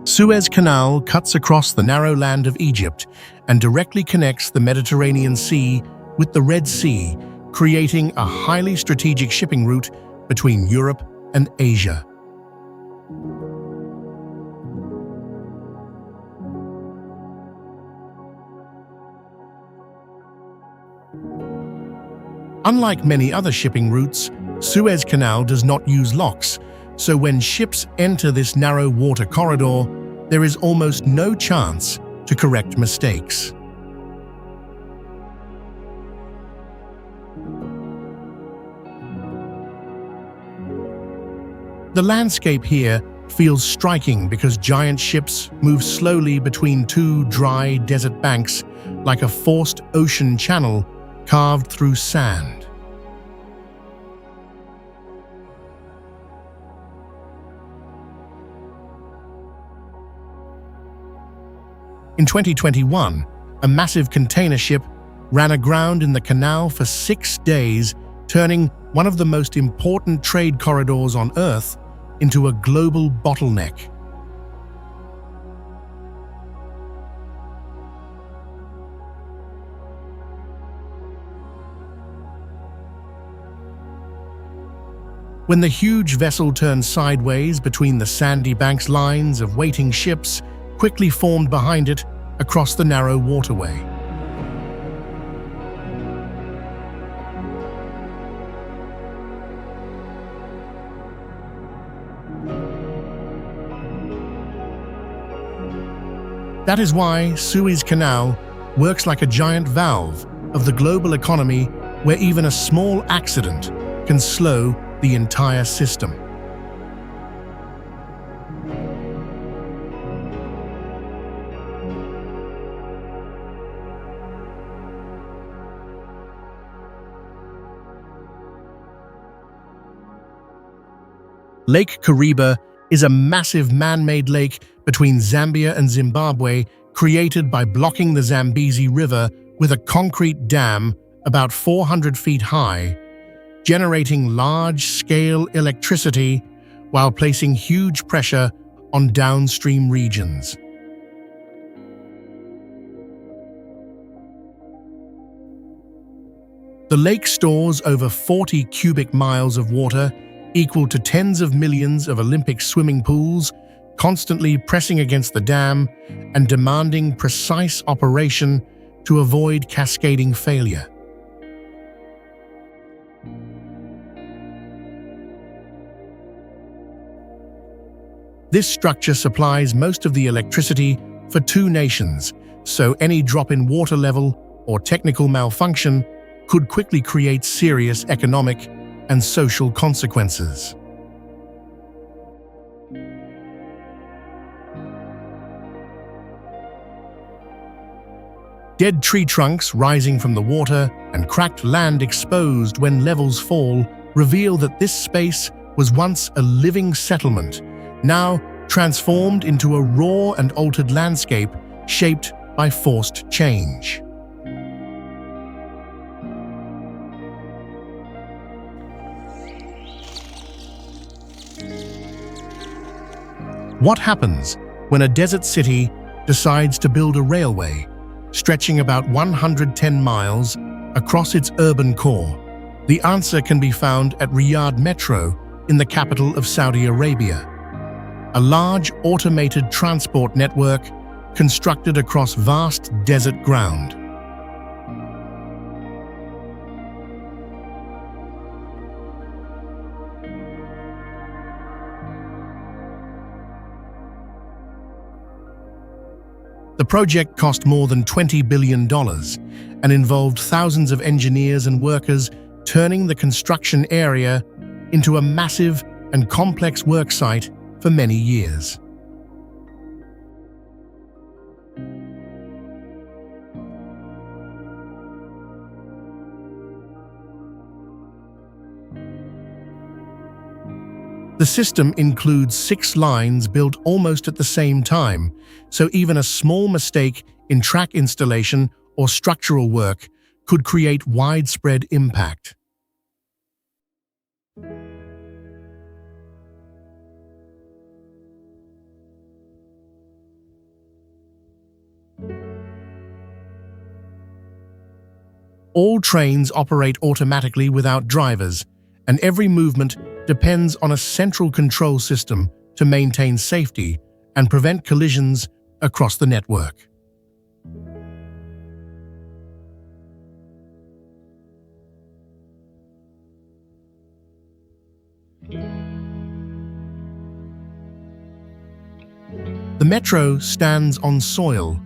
Suez Canal cuts across the narrow land of Egypt and directly connects the Mediterranean Sea with the Red Sea, creating a highly strategic shipping route between Europe and Asia. Unlike many other shipping routes, Suez Canal does not use locks, so when ships enter this narrow water corridor, there is almost no chance to correct mistakes. The landscape here feels striking because giant ships move slowly between two dry desert banks like a forced ocean channel carved through sand. In 2021, a massive container ship ran aground in the canal for 6 days, turning one of the most important trade corridors on Earth into a global bottleneck. When the huge vessel turned sideways between the sandy banks, lines of waiting ships quickly formed behind it across the narrow waterway. That is why Suez Canal works like a giant valve of the global economy, where even a small accident can slow the entire system. Lake Kariba is a massive man-made lake between Zambia and Zimbabwe, created by blocking the Zambezi River with a concrete dam about 400 feet high, generating large-scale electricity while placing huge pressure on downstream regions. The lake stores over 40 cubic miles of water, equal to tens of millions of Olympic swimming pools, constantly pressing against the dam and demanding precise operation to avoid cascading failure. This structure supplies most of the electricity for two nations, so any drop in water level or technical malfunction could quickly create serious economic and social consequences. Dead tree trunks rising from the water and cracked land exposed when levels fall reveal that this space was once a living settlement, now transformed into a raw and altered landscape shaped by forced change. What happens when a desert city decides to build a railway stretching about 110 miles across its urban core? The answer can be found at Riyadh Metro in the capital of Saudi Arabia, a large automated transport network constructed across vast desert ground. The project cost more than $20 billion and involved thousands of engineers and workers turning the construction area into a massive and complex work site for many years. The system includes 6 lines built almost at the same time, so even a small mistake in track installation or structural work could create widespread impact. All trains operate automatically without drivers, and every movement depends on a central control system to maintain safety and prevent collisions across the network. The metro stands on soil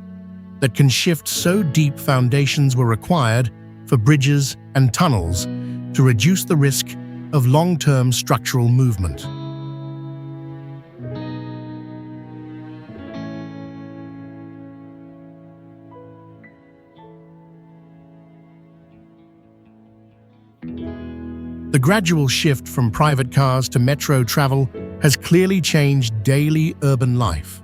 that can shift, so deep foundations were required for bridges and tunnels to reduce the risk of long-term structural movement. The gradual shift from private cars to metro travel has clearly changed daily urban life.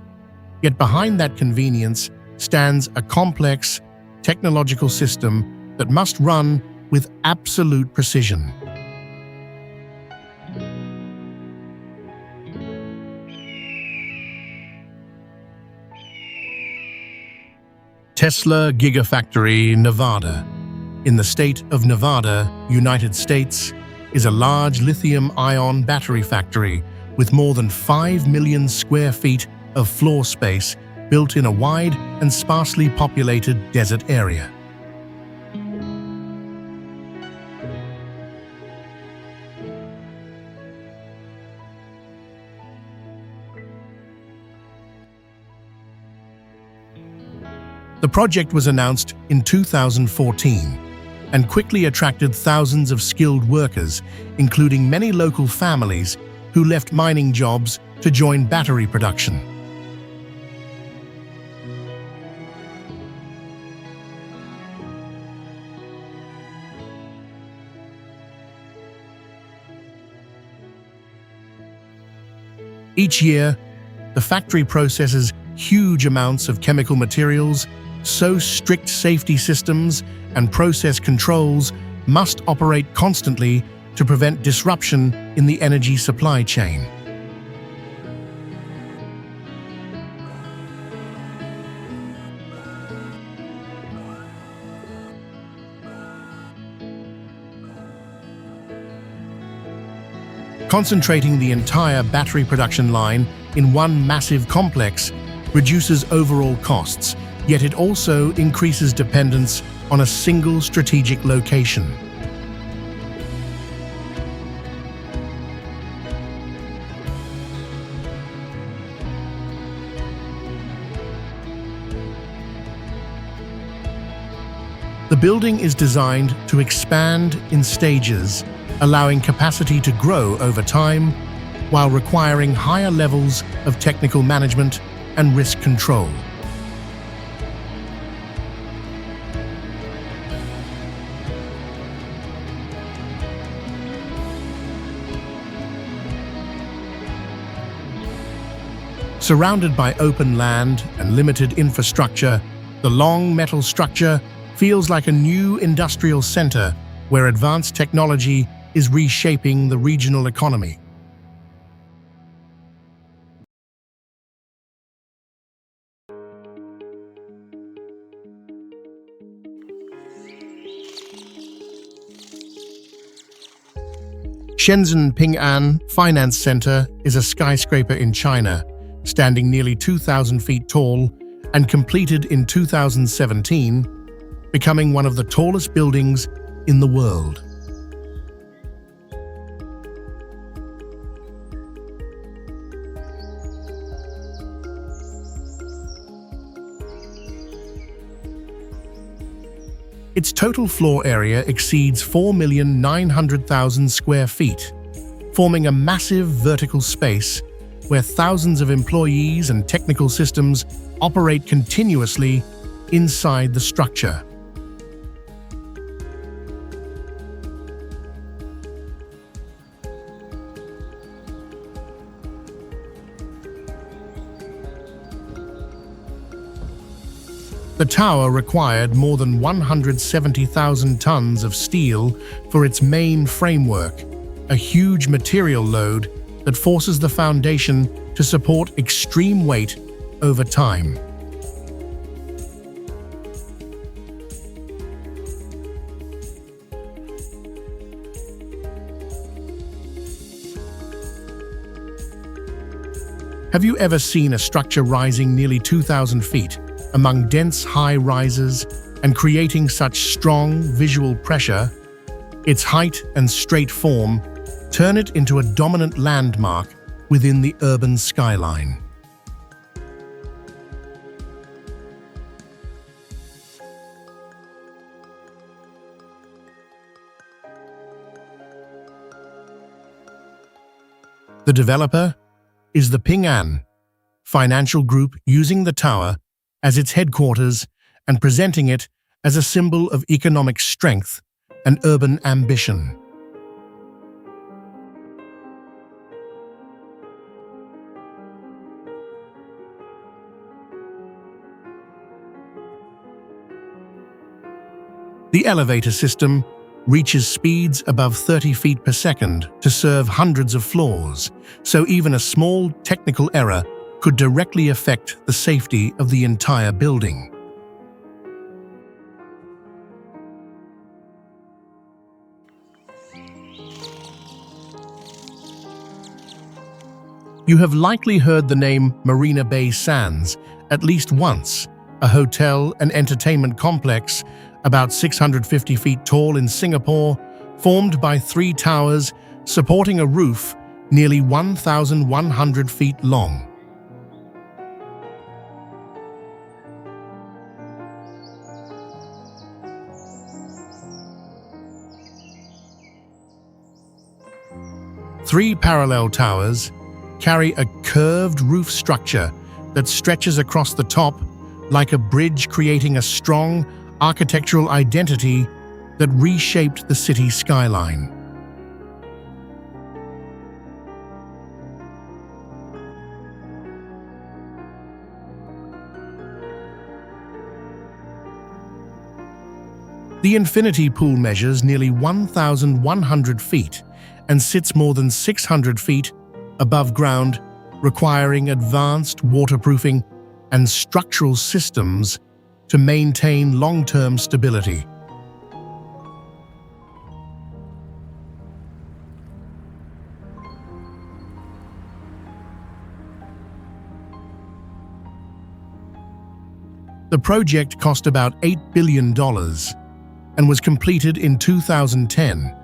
Yet behind that convenience stands a complex technological system that must run with absolute precision. Tesla Gigafactory, Nevada. In the state of Nevada, United States, is a large lithium-ion battery factory with more than 5 million square feet of floor space built in a wide and sparsely populated desert area. The project was announced in 2014 and quickly attracted thousands of skilled workers, including many local families who left mining jobs to join battery production. Each year, the factory processes huge amounts of chemical materials, so strict safety systems and process controls must operate constantly to prevent disruption in the energy supply chain. Concentrating the entire battery production line in one massive complex reduces overall costs, yet it also increases dependence on a single strategic location. The building is designed to expand in stages, allowing capacity to grow over time, while requiring higher levels of technical management and risk control. Surrounded by open land and limited infrastructure, the long metal structure feels like a new industrial center where advanced technology is reshaping the regional economy. Shenzhen Ping'an Finance Center is a skyscraper in China, standing nearly 2,000 feet tall and completed in 2017, becoming one of the tallest buildings in the world. Its total floor area exceeds 4,900,000 square feet, forming a massive vertical space where thousands of employees and technical systems operate continuously inside the structure. The tower required more than 170,000 tons of steel for its main framework, a huge material load that forces the foundation to support extreme weight over time. Have you ever seen a structure rising nearly 2,000 feet among dense high rises and creating such strong visual pressure? Its height and straight form turn it into a dominant landmark within the urban skyline. The developer is the Ping'an financial group, using the tower as its headquarters and presenting it as a symbol of economic strength and urban ambition. The elevator system reaches speeds above 30 feet per second to serve hundreds of floors, so even a small technical error could directly affect the safety of the entire building. You have likely heard the name Marina Bay Sands at least once, a hotel and entertainment complex about 650 feet tall in Singapore, formed by 3 towers supporting a roof nearly 1,100 feet long. Three parallel towers carry a curved roof structure that stretches across the top like a bridge, creating a strong architectural identity that reshaped the city skyline. The infinity pool measures nearly 1,100 feet and sits more than 600 feet above ground, requiring advanced waterproofing and structural systems to maintain long-term stability. The project cost about $8 billion and was completed in 2010,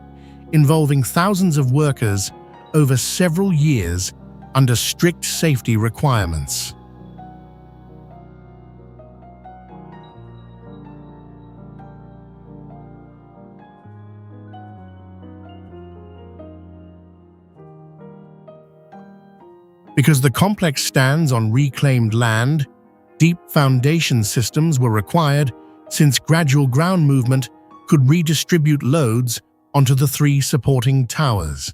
involving thousands of workers over several years under strict safety requirements. Because the complex stands on reclaimed land, deep foundation systems were required since gradual ground movement could redistribute loads onto the three supporting towers.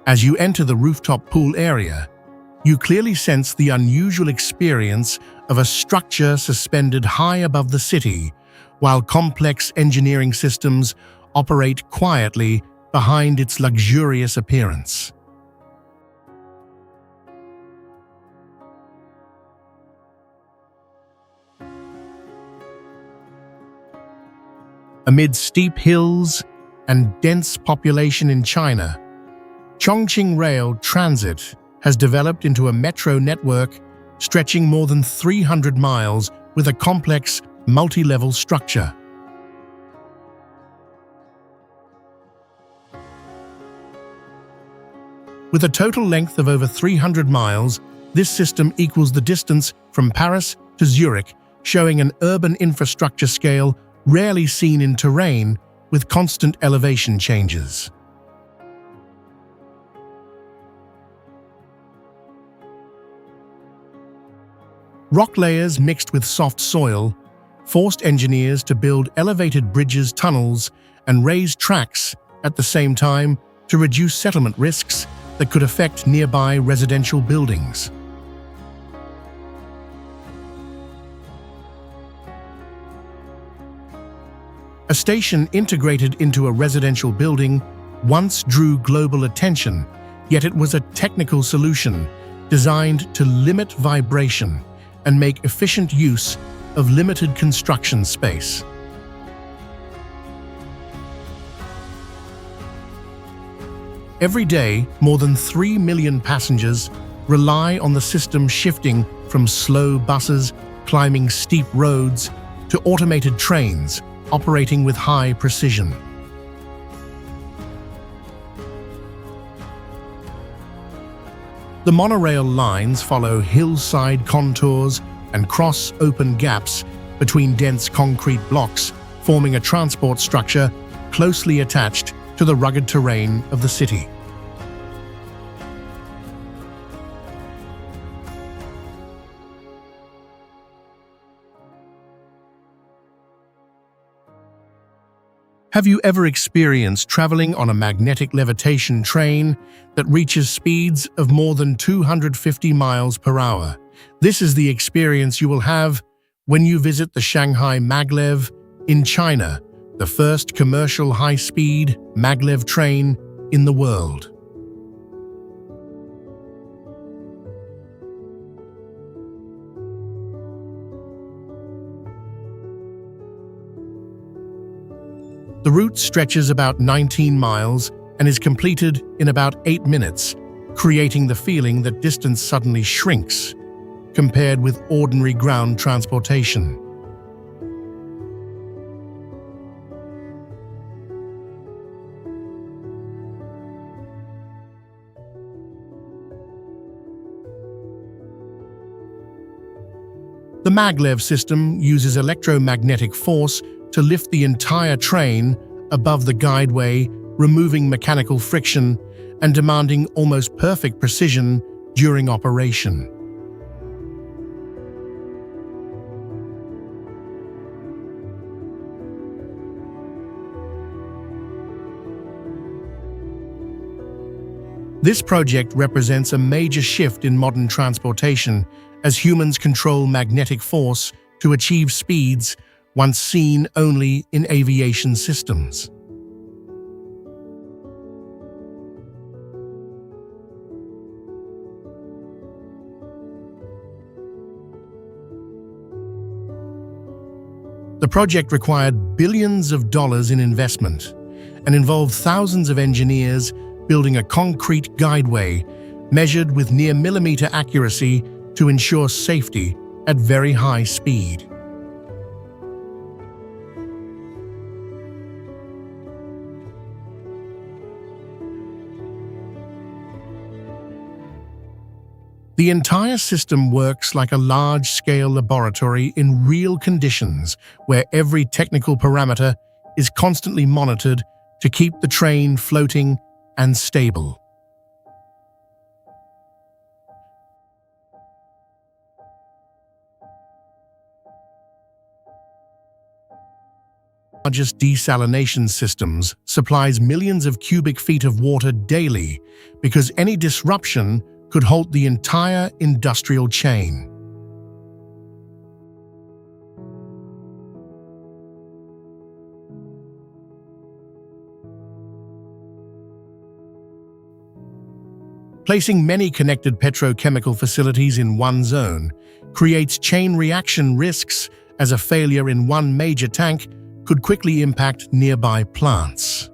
As you enter the rooftop pool area, you clearly sense the unusual experience of a structure suspended high above the city, while complex engineering systems operate quietly behind its luxurious appearance. Amid steep hills and dense population in China, Chongqing Rail Transit has developed into a metro network stretching more than 300 miles with a complex, multi-level structure. With a total length of over 300 miles, this system equals the distance from Paris to Zurich, showing an urban infrastructure scale rarely seen in terrain with constant elevation changes. Rock layers mixed with soft soil forced engineers to build elevated bridges, tunnels, and raise tracks at the same time to reduce settlement risks that could affect nearby residential buildings. A station integrated into a residential building once drew global attention, yet it was a technical solution designed to limit vibration and make efficient use of limited construction space. Every day, more than 3 million passengers rely on the system, shifting from slow buses climbing steep roads to automated trains operating with high precision. The monorail lines follow hillside contours and cross open gaps between dense concrete blocks, forming a transport structure closely attached to the rugged terrain of the city. Have you ever experienced traveling on a magnetic levitation train that reaches speeds of more than 250 miles per hour? This is the experience you will have when you visit the Shanghai Maglev in China, the first commercial high-speed maglev train in the world. The route stretches about 19 miles and is completed in about 8 minutes, creating the feeling that distance suddenly shrinks compared with ordinary ground transportation. The maglev system uses electromagnetic force to lift the entire train above the guideway, removing mechanical friction and demanding almost perfect precision during operation. This project represents a major shift in modern transportation as humans control magnetic force to achieve speeds once seen only in aviation systems. The project required billions of dollars in investment and involved thousands of engineers building a concrete guideway measured with near-millimeter accuracy to ensure safety at very high speed. The entire system works like a large-scale laboratory in real conditions where every technical parameter is constantly monitored to keep the train floating and stable. Largest desalination systems supplies millions of cubic feet of water daily because any disruption could halt the entire industrial chain. Placing many connected petrochemical facilities in one zone creates chain reaction risks, as a failure in one major tank could quickly impact nearby plants.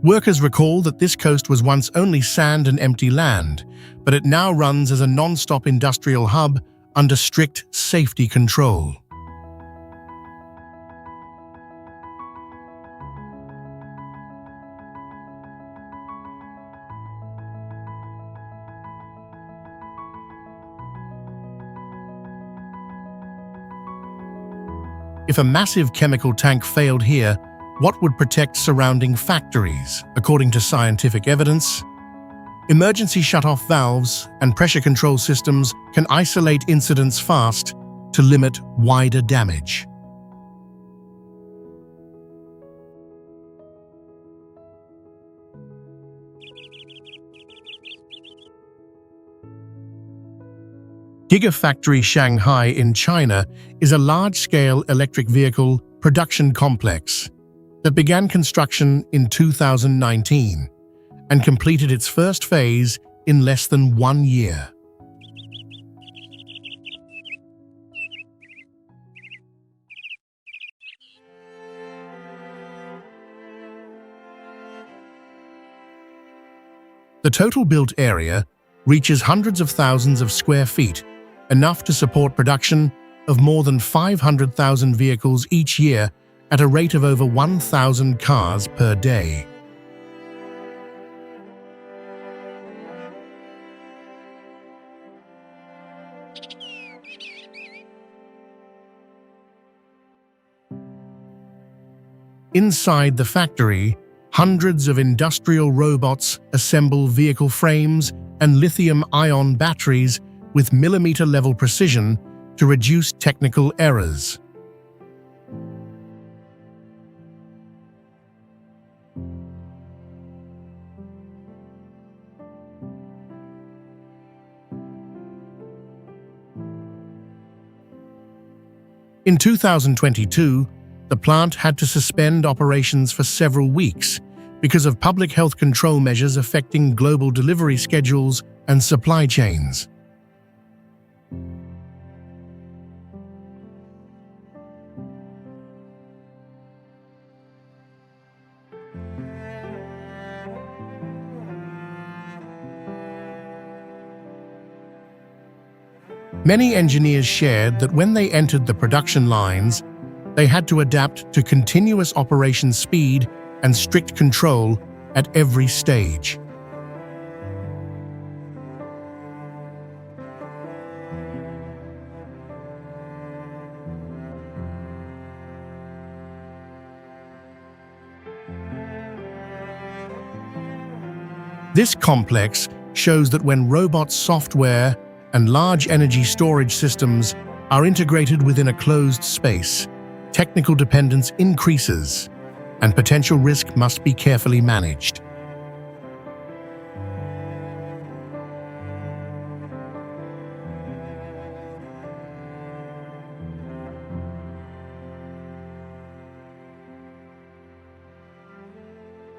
Workers recall that this coast was once only sand and empty land, but it now runs as a non-stop industrial hub under strict safety control. If a massive chemical tank failed here, what would protect surrounding factories? According to scientific evidence, emergency shut-off valves and pressure control systems can isolate incidents fast to limit wider damage. Gigafactory Shanghai in China is a large-scale electric vehicle production complex that began construction in 2019 and completed its first phase in less than 1 year. The total built area reaches hundreds of thousands of square feet, enough to support production of more than 500,000 vehicles each year at a rate of over 1,000 cars per day. Inside the factory, hundreds of industrial robots assemble vehicle frames and lithium-ion batteries with millimeter-level precision to reduce technical errors. In 2022, the plant had to suspend operations for several weeks because of public health control measures affecting global delivery schedules and supply chains. Many engineers shared that when they entered the production lines, they had to adapt to continuous operation speed and strict control at every stage. This complex shows that when robot software and large energy storage systems are integrated within a closed space, technical dependence increases, and potential risk must be carefully managed.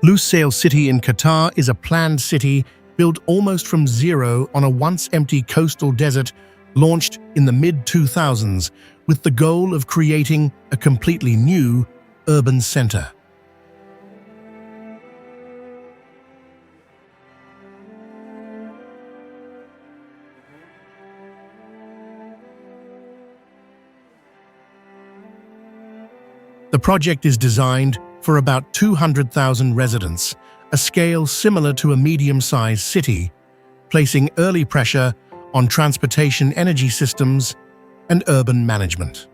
Lusail City in Qatar is a planned city built almost from zero on a once-empty coastal desert, launched in the mid-2000s with the goal of creating a completely new urban center. The project is designed for about 200,000 residents, a scale similar to a medium-sized city, placing early pressure on transportation energy systems and urban management.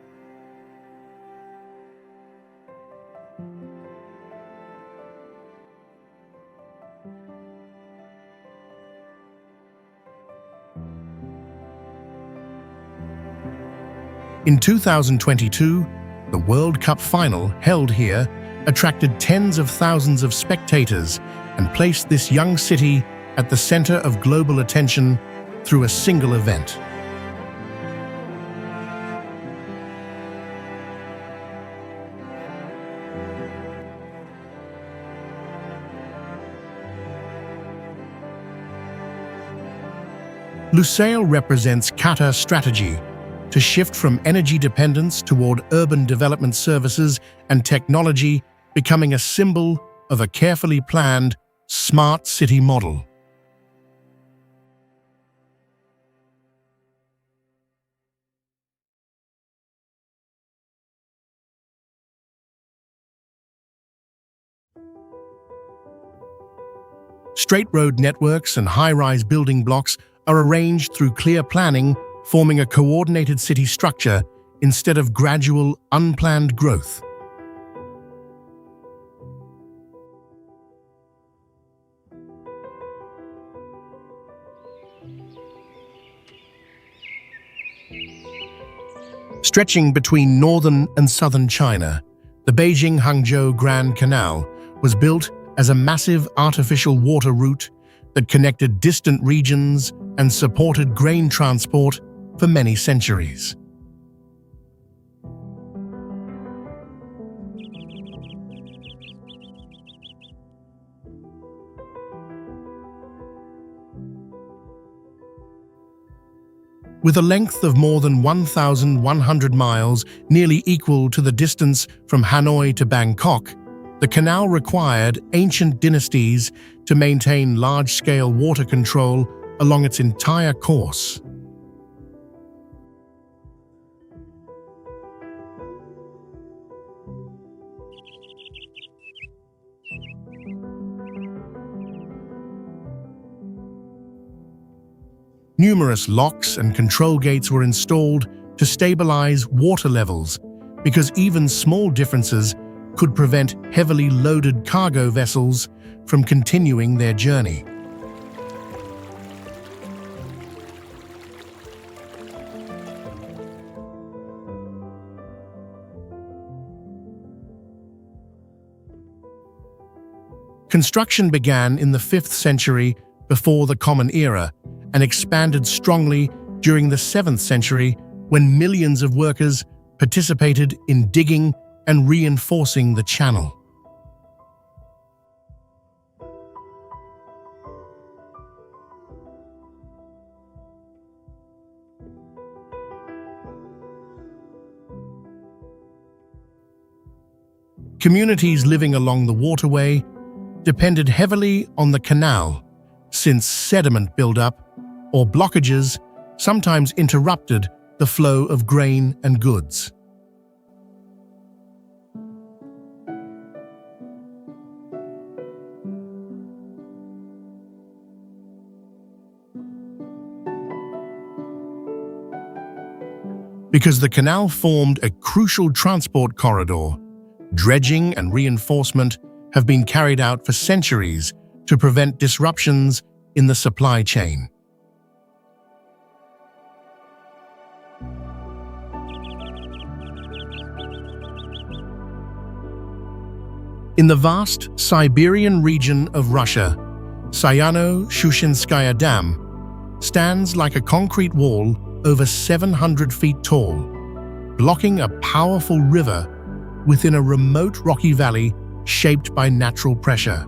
In 2022, the World Cup final, held here, attracted tens of thousands of spectators and placed this young city at the center of global attention through a single event. Lusail represents Qatar's strategy to shift from energy dependence toward urban development services and technology, becoming a symbol of a carefully planned, smart city model. Straight road networks and high-rise building blocks are arranged through clear planning, forming a coordinated city structure instead of gradual, unplanned growth. Stretching between northern and southern China, the Beijing-Hangzhou Grand Canal was built as a massive artificial water route that connected distant regions and supported grain transport for many centuries. With a length of more than 1,100 miles, nearly equal to the distance from Hanoi to Bangkok, the canal required ancient dynasties to maintain large-scale water control along its entire course. Numerous locks and control gates were installed to stabilize water levels, because even small differences could prevent heavily loaded cargo vessels from continuing their journey. Construction began in the 5th century before the Common Era and expanded strongly during the 7th century, when millions of workers participated in digging and reinforcing the channel. Communities living along the waterway depended heavily on the canal, since sediment buildup or blockages sometimes interrupted the flow of grain and goods. Because the canal formed a crucial transport corridor, dredging and reinforcement have been carried out for centuries to prevent disruptions in the supply chain. In the vast Siberian region of Russia, Sayano-Shushenskaya Dam stands like a concrete wall over 700 feet tall, blocking a powerful river within a remote rocky valley shaped by natural pressure.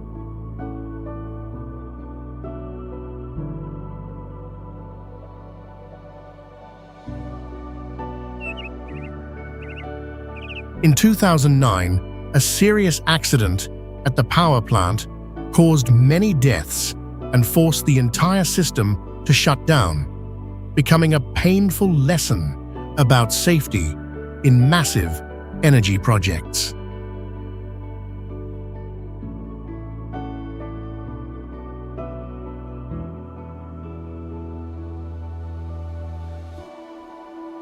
In 2009, a serious accident at the power plant caused many deaths and forced the entire system to shut down, becoming a painful lesson about safety in massive energy projects.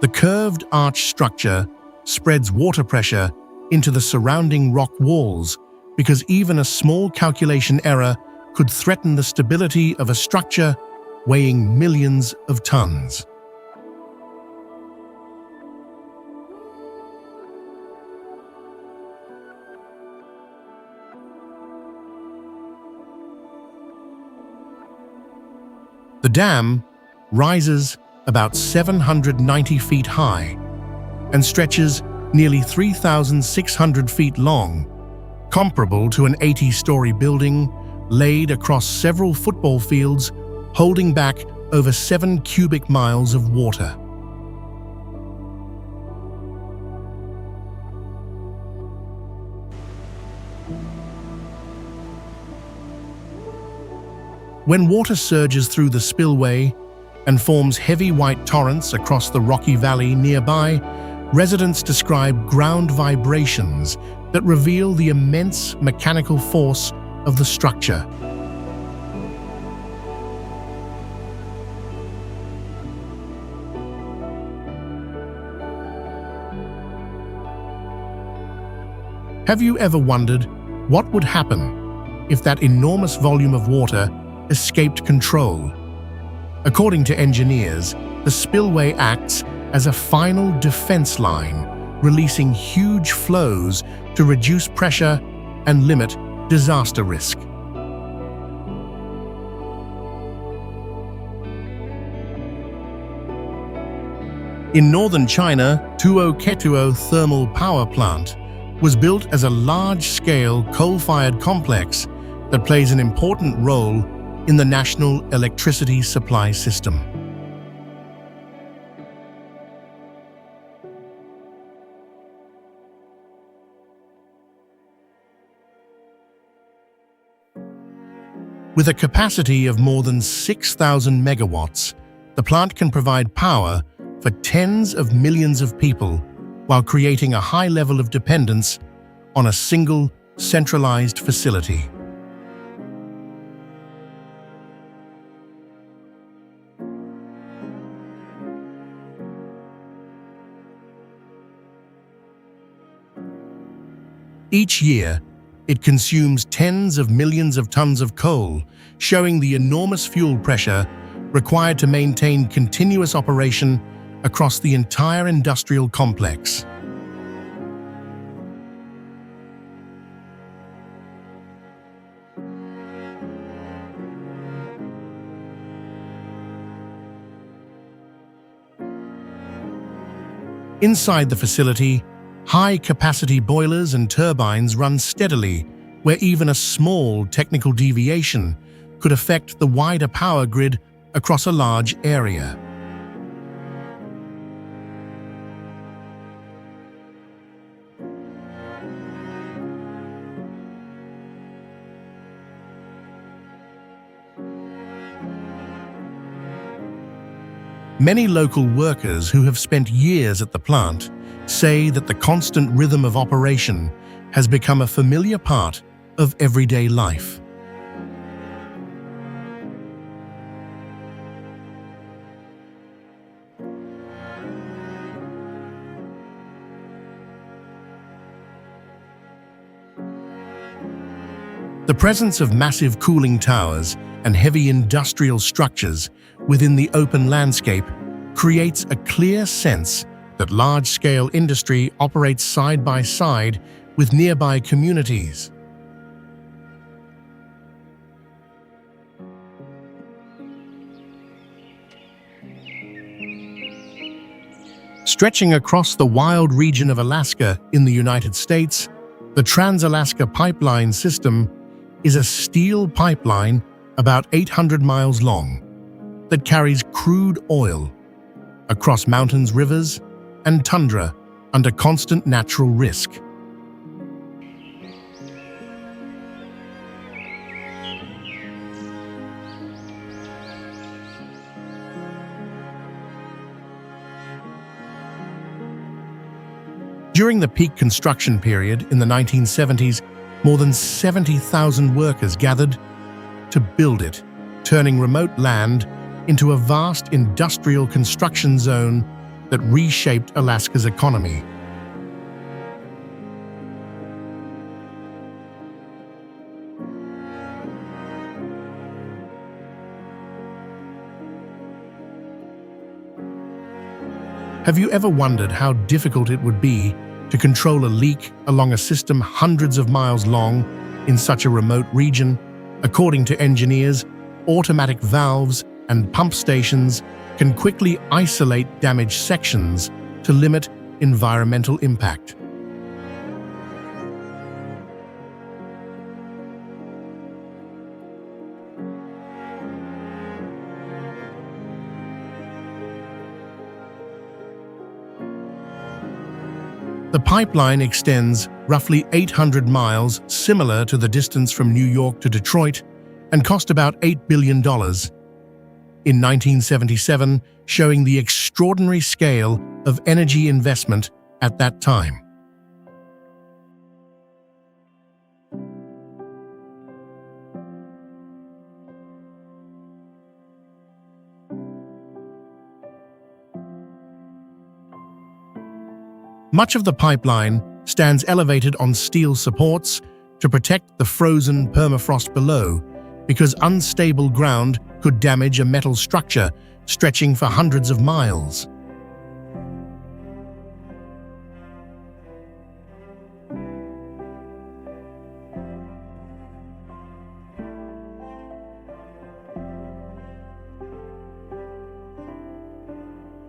The curved arch structure spreads water pressure into the surrounding rock walls because even a small calculation error could threaten the stability of a structure weighing millions of tons. The dam rises about 790 feet high and stretches nearly 3,600 feet long, comparable to an 80-story building laid across several football fields, holding back over 7 cubic miles of water. When water surges through the spillway and forms heavy white torrents across the rocky valley nearby, residents describe ground vibrations that reveal the immense mechanical force of the structure. Have you ever wondered what would happen if that enormous volume of water escaped control? According to engineers, the spillway acts as a final defense line, releasing huge flows to reduce pressure and limit disaster risk. In northern China, Tuo-Ketuo Thermal Power Plant was built as a large-scale coal-fired complex that plays an important role in the national electricity supply system. With a capacity of more than 6,000 megawatts, the plant can provide power for tens of millions of people while creating a high level of dependence on a single, centralized facility. Each year, it consumes tens of millions of tons of coal, showing the enormous fuel pressure required to maintain continuous operation across the entire industrial complex. Inside the facility, high-capacity boilers and turbines run steadily, where even a small technical deviation could affect the wider power grid across a large area. Many local workers who have spent years at the plant say that the constant rhythm of operation has become a familiar part of everyday life. The presence of massive cooling towers and heavy industrial structures within the open landscape creates a clear sense that large-scale industry operates side by side with nearby communities. Stretching across the wild region of Alaska in the United States, the Trans-Alaska Pipeline System is a steel pipeline about 800 miles long that carries crude oil across mountains, rivers, and tundra under constant natural risk. During the peak construction period in the 1970s, more than 70,000 workers gathered to build it, turning remote land into a vast industrial construction zone that reshaped Alaska's economy. Have you ever wondered how difficult it would be to control a leak along a system hundreds of miles long in such a remote region? According to engineers, automatic valves and pump stations can quickly isolate damaged sections to limit environmental impact. The pipeline extends roughly 800 miles, similar to the distance from New York to Detroit, and cost about $8 billion. In 1977, showing the extraordinary scale of energy investment at that time. Much of the pipeline stands elevated on steel supports to protect the frozen permafrost below, because unstable ground could damage a metal structure stretching for hundreds of miles.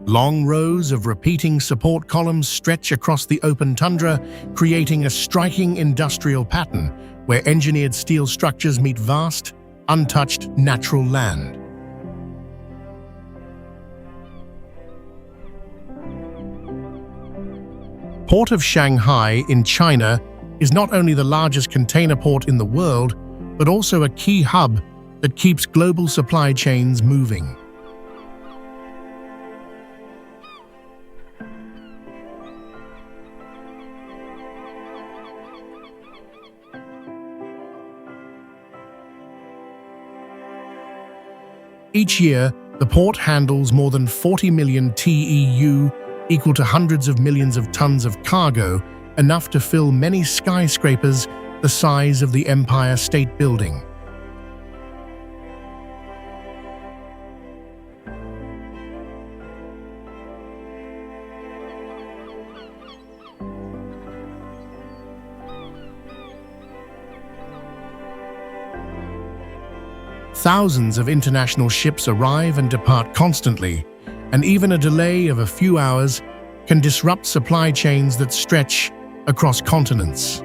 Long rows of repeating support columns stretch across the open tundra, creating a striking industrial pattern where engineered steel structures meet vast, untouched natural land. Port of Shanghai in China is not only the largest container port in the world, but also a key hub that keeps global supply chains moving. Each year, the port handles more than 40 million TEU, equal to hundreds of millions of tons of cargo, enough to fill many skyscrapers the size of the Empire State Building. Thousands of international ships arrive and depart constantly, and even a delay of a few hours can disrupt supply chains that stretch across continents.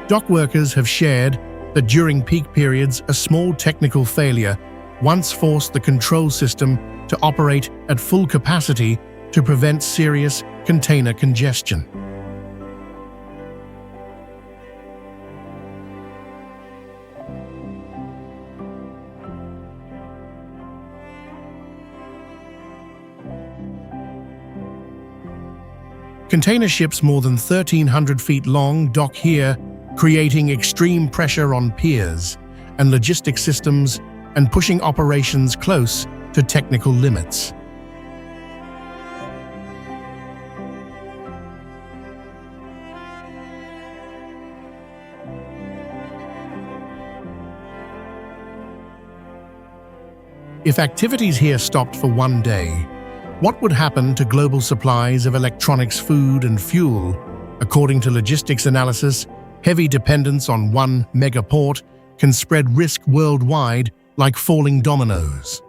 Dock workers have shared that during peak periods, a small technical failure once forced the control system to operate at full capacity to prevent serious container congestion. Container ships more than 1,300 feet long dock here, creating extreme pressure on piers and logistics systems and pushing operations close to technical limits. If activities here stopped for one day, what would happen to global supplies of electronics, food, and fuel? According to logistics analysis, heavy dependence on one megaport can spread risk worldwide like falling dominoes.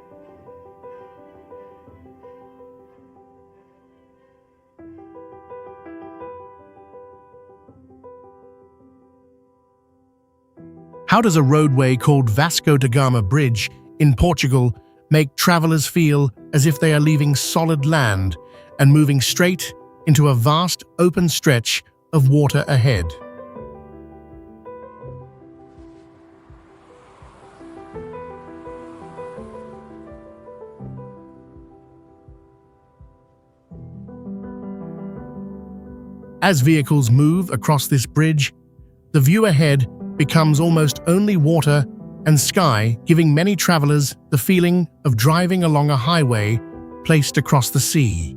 How does a roadway called Vasco da Gama Bridge in Portugal make travelers feel as if they are leaving solid land and moving straight into a vast open stretch of water ahead? As vehicles move across this bridge, the view ahead becomes almost only water and sky, giving many travelers the feeling of driving along a highway placed across the sea.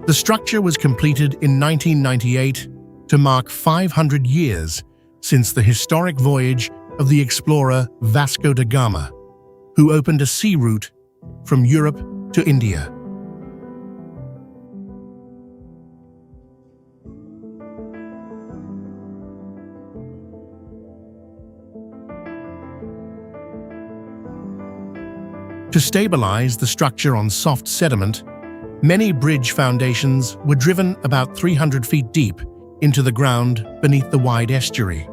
The structure was completed in 1998 to mark 500 years since the historic voyage of the explorer Vasco da Gama, who opened a sea route from Europe to India. To stabilize the structure on soft sediment, many bridge foundations were driven about 300 feet deep into the ground beneath the wide estuary.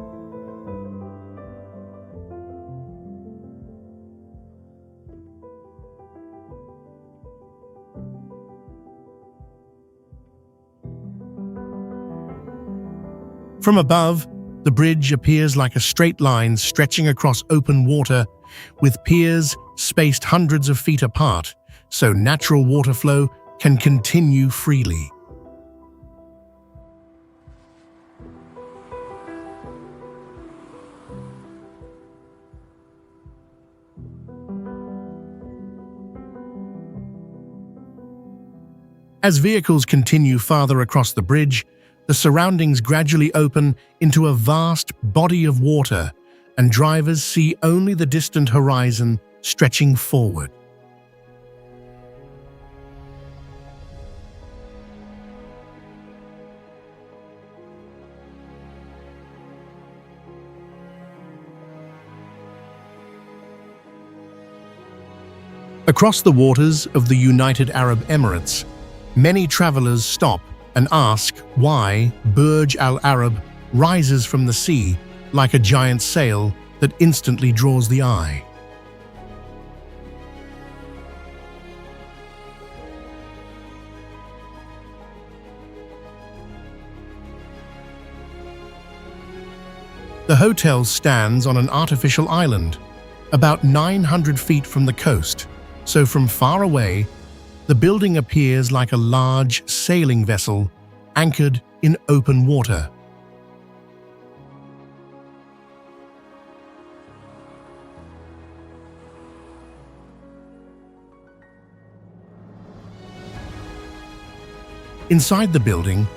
From above, the bridge appears like a straight line stretching across open water, with piers spaced hundreds of feet apart, so natural water flow can continue freely. As vehicles continue farther across the bridge, the surroundings gradually open into a vast body of water, and drivers see only the distant horizon stretching forward. Across the waters of the United Arab Emirates, many travelers stop and ask why Burj Al Arab rises from the sea like a giant sail that instantly draws the eye. The hotel stands on an artificial island, about 900 feet from the coast, so from far away, the building appears like a large sailing vessel anchored in open water. Inside the building,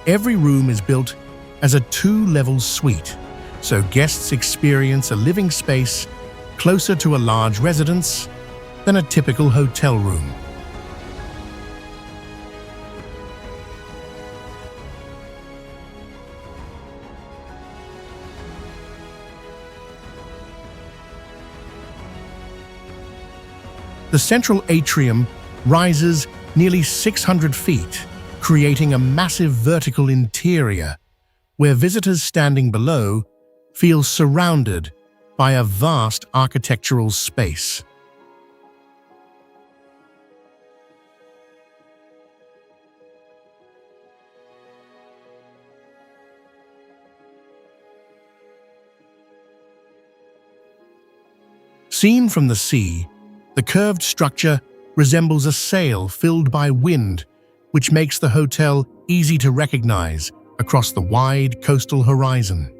every room is built as a two-level suite, so guests experience a living space closer to a large residence than a typical hotel room. The central atrium rises nearly 600 feet, creating a massive vertical interior where visitors standing below feel surrounded by a vast architectural space. Seen from the sea, the curved structure resembles a sail filled by wind, which makes the hotel easy to recognize across the wide coastal horizon.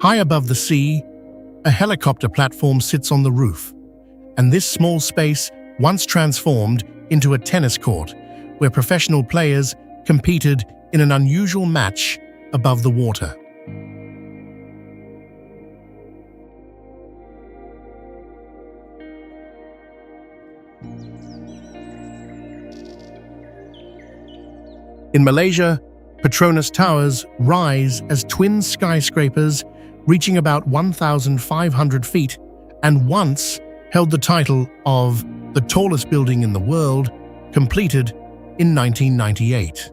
High above the sea, a helicopter platform sits on the roof, and this small space once transformed into a tennis court where professional players competed in an unusual match above the water. In Malaysia, Petronas Towers rise as twin skyscrapers reaching about 1,500 feet and once held the title of the tallest building in the world, completed in 1998.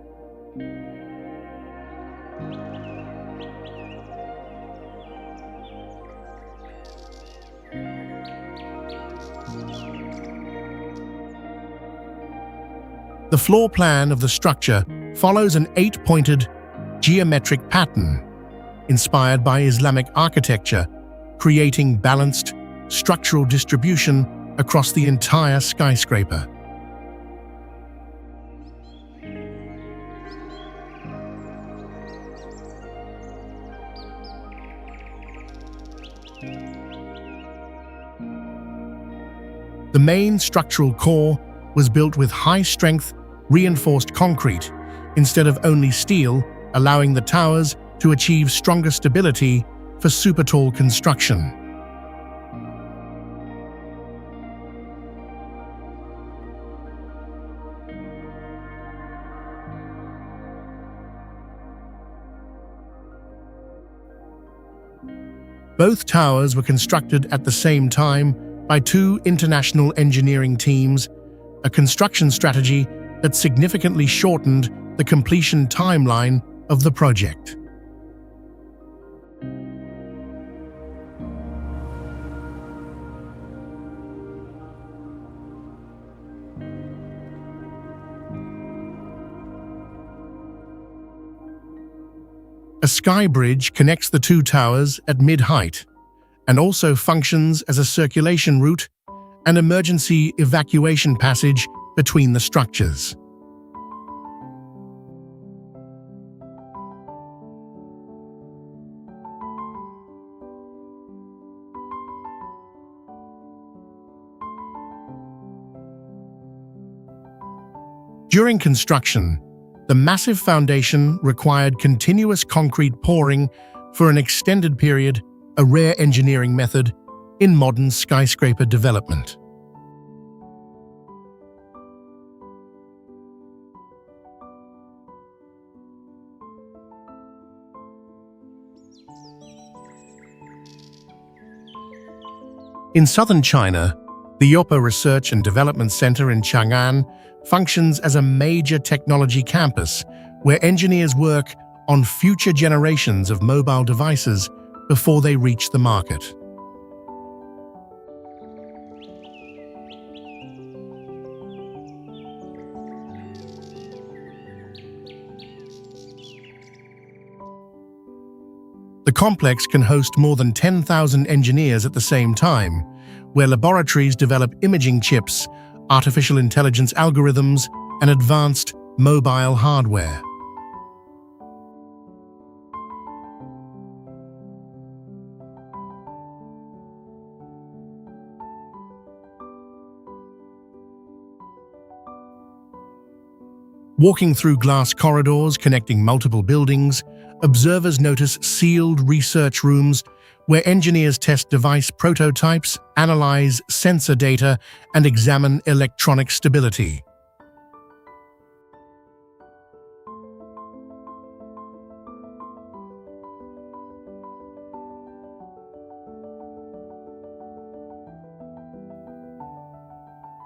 The floor plan of the structure follows an 8-pointed geometric pattern inspired by Islamic architecture, creating balanced structural distribution across the entire skyscraper. The main structural core was built with high-strength, reinforced concrete instead of only steel, allowing the towers to achieve stronger stability for super-tall construction. Both towers were constructed at the same time by two international engineering teams, a construction strategy that significantly shortened the completion timeline of the project. A sky bridge connects the two towers at mid-height and also functions as a circulation route and emergency evacuation passage between the structures. During construction, the massive foundation required continuous concrete pouring for an extended period, a rare engineering method in modern skyscraper development. In southern China, the Yopa Research and Development Center in Chang'an functions as a major technology campus where engineers work on future generations of mobile devices before they reach the market. The complex can host more than 10,000 engineers at the same time, where laboratories develop imaging chips, artificial intelligence algorithms, and advanced mobile hardware. Walking through glass corridors connecting multiple buildings, observers notice sealed research rooms where engineers test device prototypes, analyze sensor data, and examine electronic stability.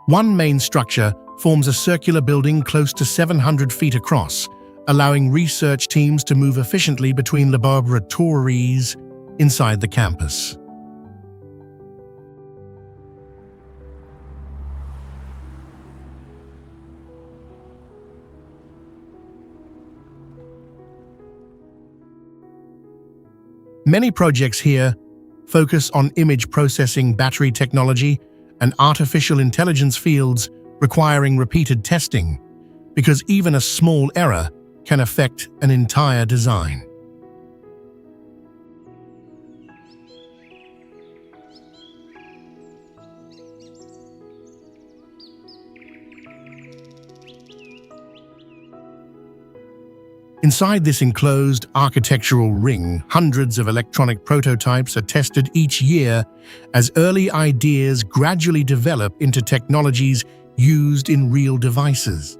One main structure forms a circular building close to 700 feet across, allowing research teams to move efficiently between laboratories inside the campus. Many projects here focus on image processing, battery technology, and artificial intelligence fields requiring repeated testing, because even a small error can affect an entire design. Inside this enclosed architectural ring, hundreds of electronic prototypes are tested each year as early ideas gradually develop into technologies used in real devices.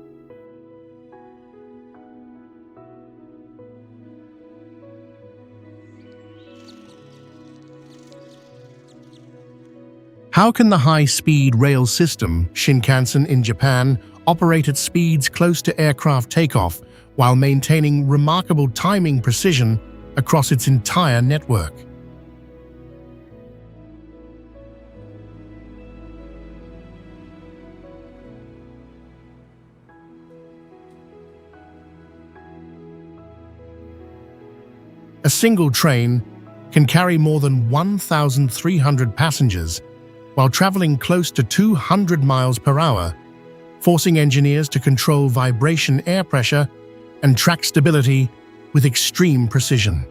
How can the high-speed rail system, Shinkansen in Japan, operate at speeds close to aircraft takeoff while maintaining remarkable timing precision across its entire network? A single train can carry more than 1,300 passengers while traveling close to 200 miles per hour, forcing engineers to control vibration, air pressure, and track stability with extreme precision.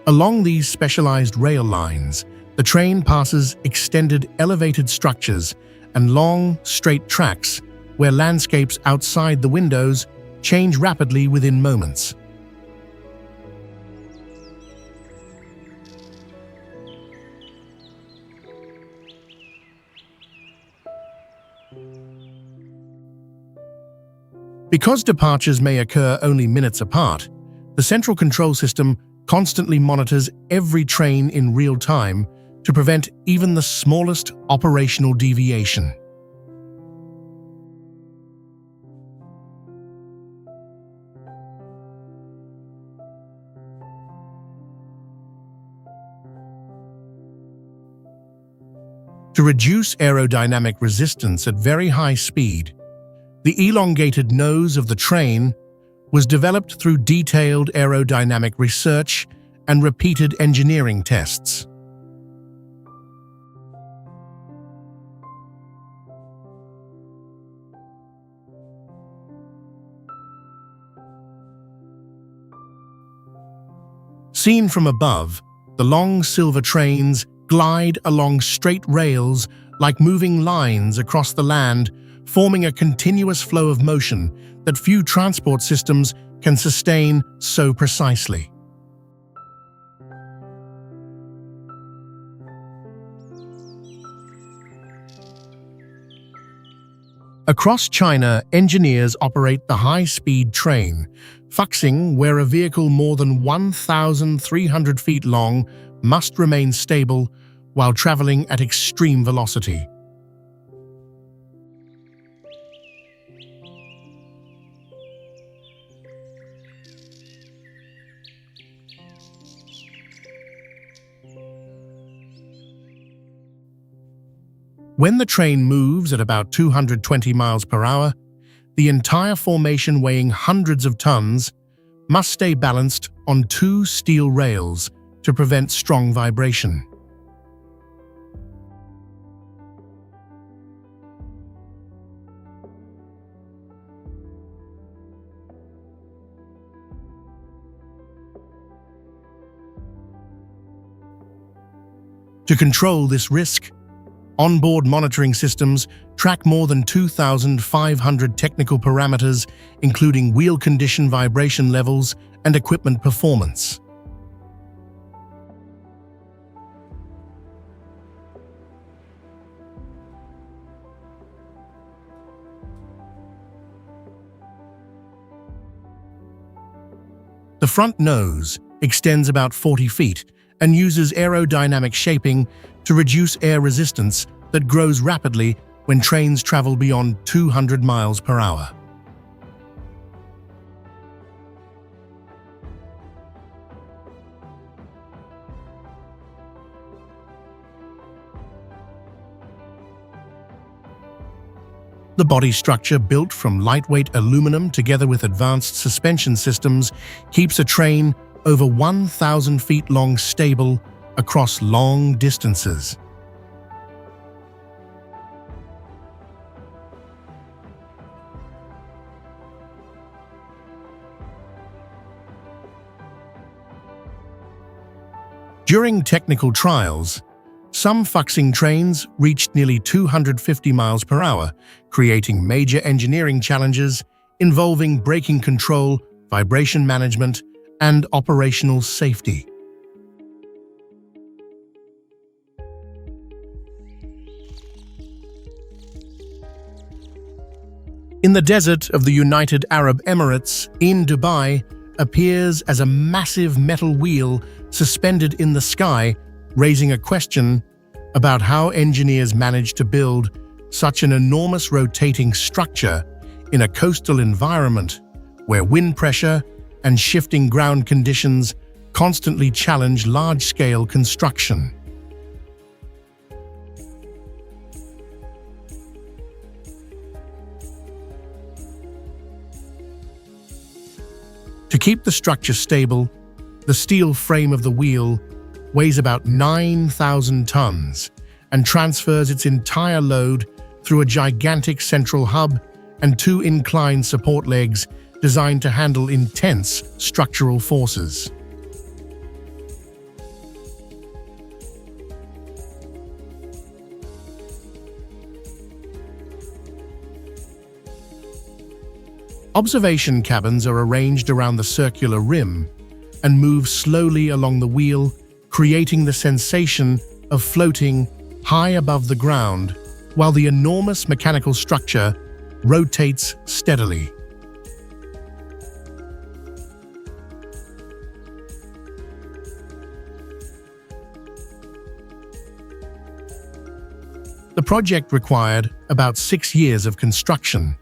Along these specialized rail lines, the train passes extended elevated structures and long, straight tracks where landscapes outside the windows change rapidly within moments. Because departures may occur only minutes apart, the central control system constantly monitors every train in real time to prevent even the smallest operational deviation. To reduce aerodynamic resistance at very high speed, the elongated nose of the train was developed through detailed aerodynamic research and repeated engineering tests. Seen from above, the long silver trains glide along straight rails like moving lines across the land, forming a continuous flow of motion that few transport systems can sustain so precisely. Across China, engineers operate the high-speed train, Fuxing, where a vehicle more than 1,300 feet long must remain stable while traveling at extreme velocity. When the train moves at about 220 miles per hour, the entire formation, weighing hundreds of tons, must stay balanced on two steel rails to prevent strong vibration. To control this risk, onboard monitoring systems track more than 2,500 technical parameters, including wheel condition, vibration levels, and equipment performance. The front nose extends about 40 feet and uses aerodynamic shaping to reduce air resistance that grows rapidly when trains travel beyond 200 miles per hour. The body structure, built from lightweight aluminum together with advanced suspension systems, keeps a train over 1,000 feet long stable across long distances. During technical trials, some Fuxing trains reached nearly 250 miles per hour, creating major engineering challenges involving braking control, vibration management, and operational safety. In the desert of the United Arab Emirates, Ain Dubai appears as a massive metal wheel suspended in the sky, raising a question about how engineers managed to build such an enormous rotating structure in a coastal environment where wind pressure and shifting ground conditions constantly challenge large-scale construction. To keep the structure stable, the steel frame of the wheel weighs about 9,000 tons and transfers its entire load through a gigantic central hub and two inclined support legs designed to handle intense structural forces. Observation cabins are arranged around the circular rim and move slowly along the wheel, creating the sensation of floating high above the ground while the enormous mechanical structure rotates steadily. The project required about 6 years of construction,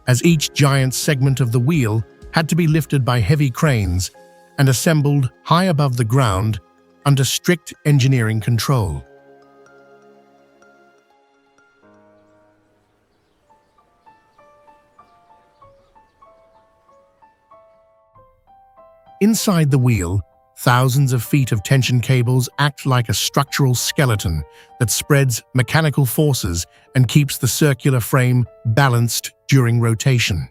as each giant segment of the wheel had to be lifted by heavy cranes and assembled high above the ground under strict engineering control. Inside the wheel, thousands of feet of tension cables act like a structural skeleton that spreads mechanical forces and keeps the circular frame balanced during rotation.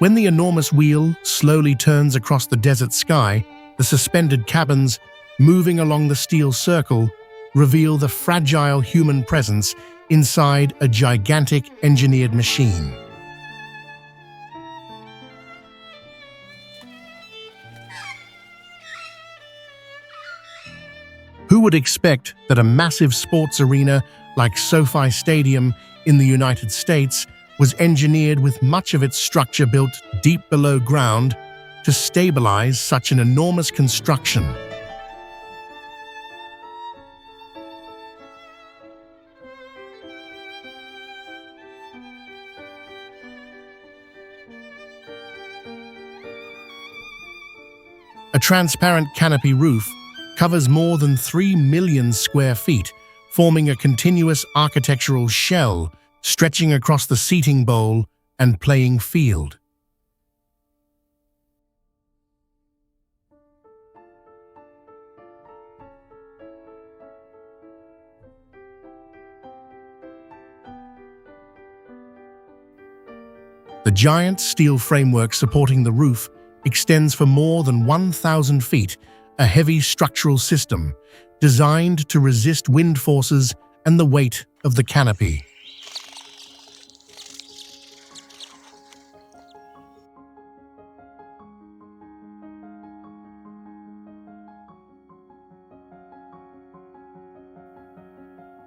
When the enormous wheel slowly turns across the desert sky, the suspended cabins, moving along the steel circle, reveal the fragile human presence inside a gigantic engineered machine. Who would expect that a massive sports arena like SoFi Stadium in the United States was engineered with much of its structure built deep below ground to stabilize such an enormous construction? A transparent canopy roof covers more than 3 million square feet, forming a continuous architectural shell stretching across the seating bowl and playing field. The giant steel framework supporting the roof extends for more than 1,000 feet, a heavy structural system designed to resist wind forces and the weight of the canopy.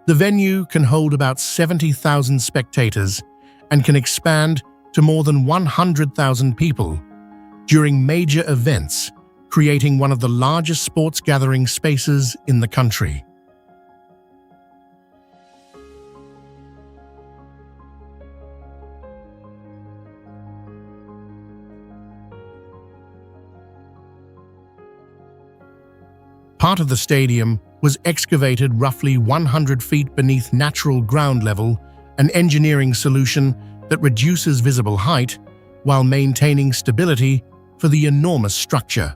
The venue can hold about 70,000 spectators and can expand to more than 100,000 people during major events, creating one of the largest sports gathering spaces in the country. Part of the stadium was excavated roughly 100 feet beneath natural ground level, an engineering solution that reduces visible height while maintaining stability for the enormous structure.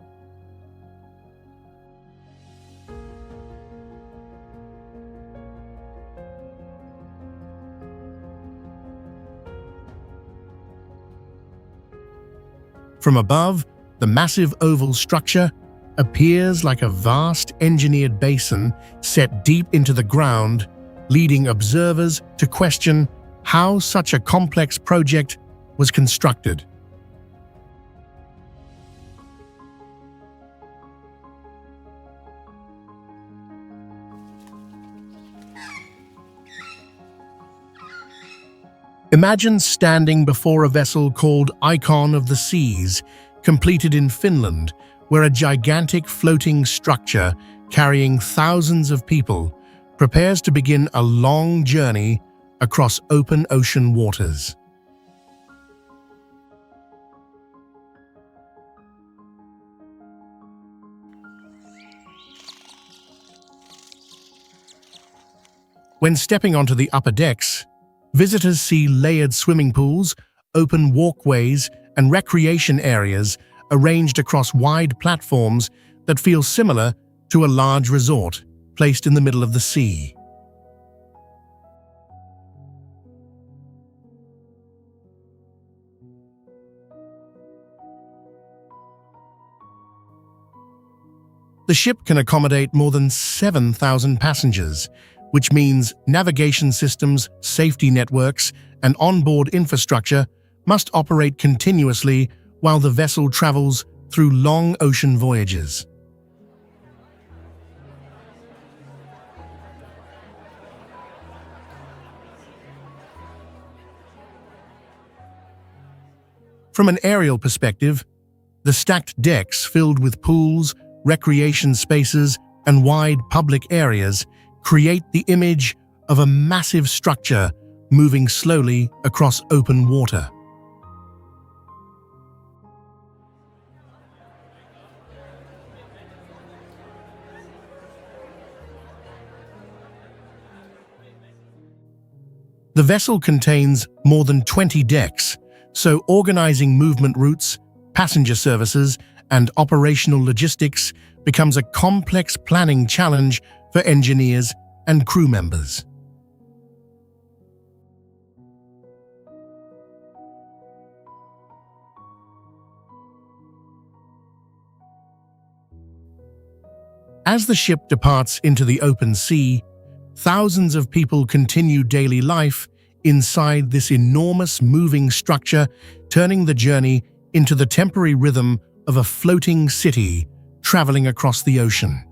From above, the massive oval structure appears like a vast engineered basin set deep into the ground, leading observers to question how such a complex project was constructed. Imagine standing before a vessel called Icon of the Seas, completed in Finland, where a gigantic floating structure carrying thousands of people prepares to begin a long journey across open ocean waters. When stepping onto the upper decks, visitors see layered swimming pools, open walkways, and recreation areas arranged across wide platforms that feel similar to a large resort placed in the middle of the sea. The ship can accommodate more than 7,000 passengers, which means navigation systems, safety networks, and onboard infrastructure must operate continuously while the vessel travels through long ocean voyages. From an aerial perspective, the stacked decks filled with pools, recreation spaces, and wide public areas create the image of a massive structure moving slowly across open water. The vessel contains more than 20 decks, so organizing movement routes, passenger services, and operational logistics becomes a complex planning challenge for engineers and crew members. As the ship departs into the open sea, thousands of people continue daily life inside this enormous moving structure, turning the journey into the temporary rhythm of a floating city traveling across the ocean.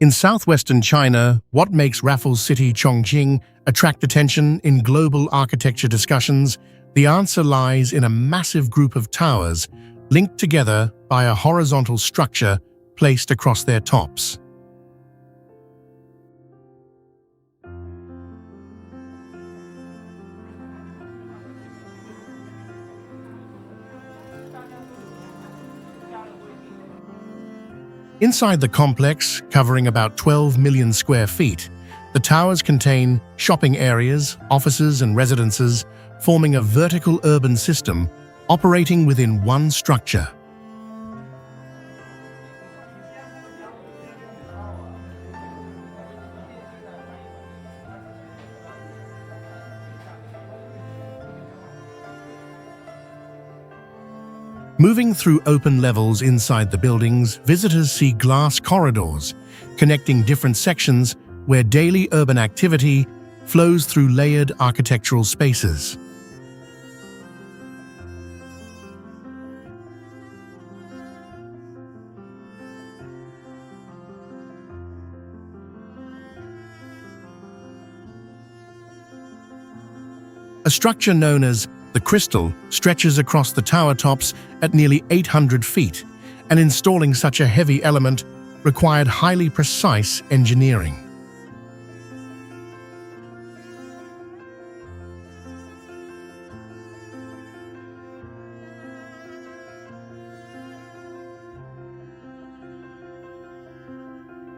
In southwestern China, what makes Raffles City Chongqing attract attention in global architecture discussions? The answer lies in a massive group of towers linked together by a horizontal structure placed across their tops. Inside the complex, covering about 12 million square feet, the towers contain shopping areas, offices, and residences, forming a vertical urban system operating within one structure. Moving through open levels inside the buildings, visitors see glass corridors connecting different sections where daily urban activity flows through layered architectural spaces. A structure known as the Crystal stretches across the tower tops at nearly 800 feet, and installing such a heavy element required highly precise engineering.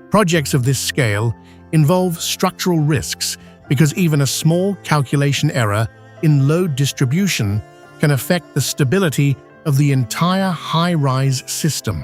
Projects of this scale involve structural risks because even a small calculation error in load distribution can affect the stability of the entire high-rise system.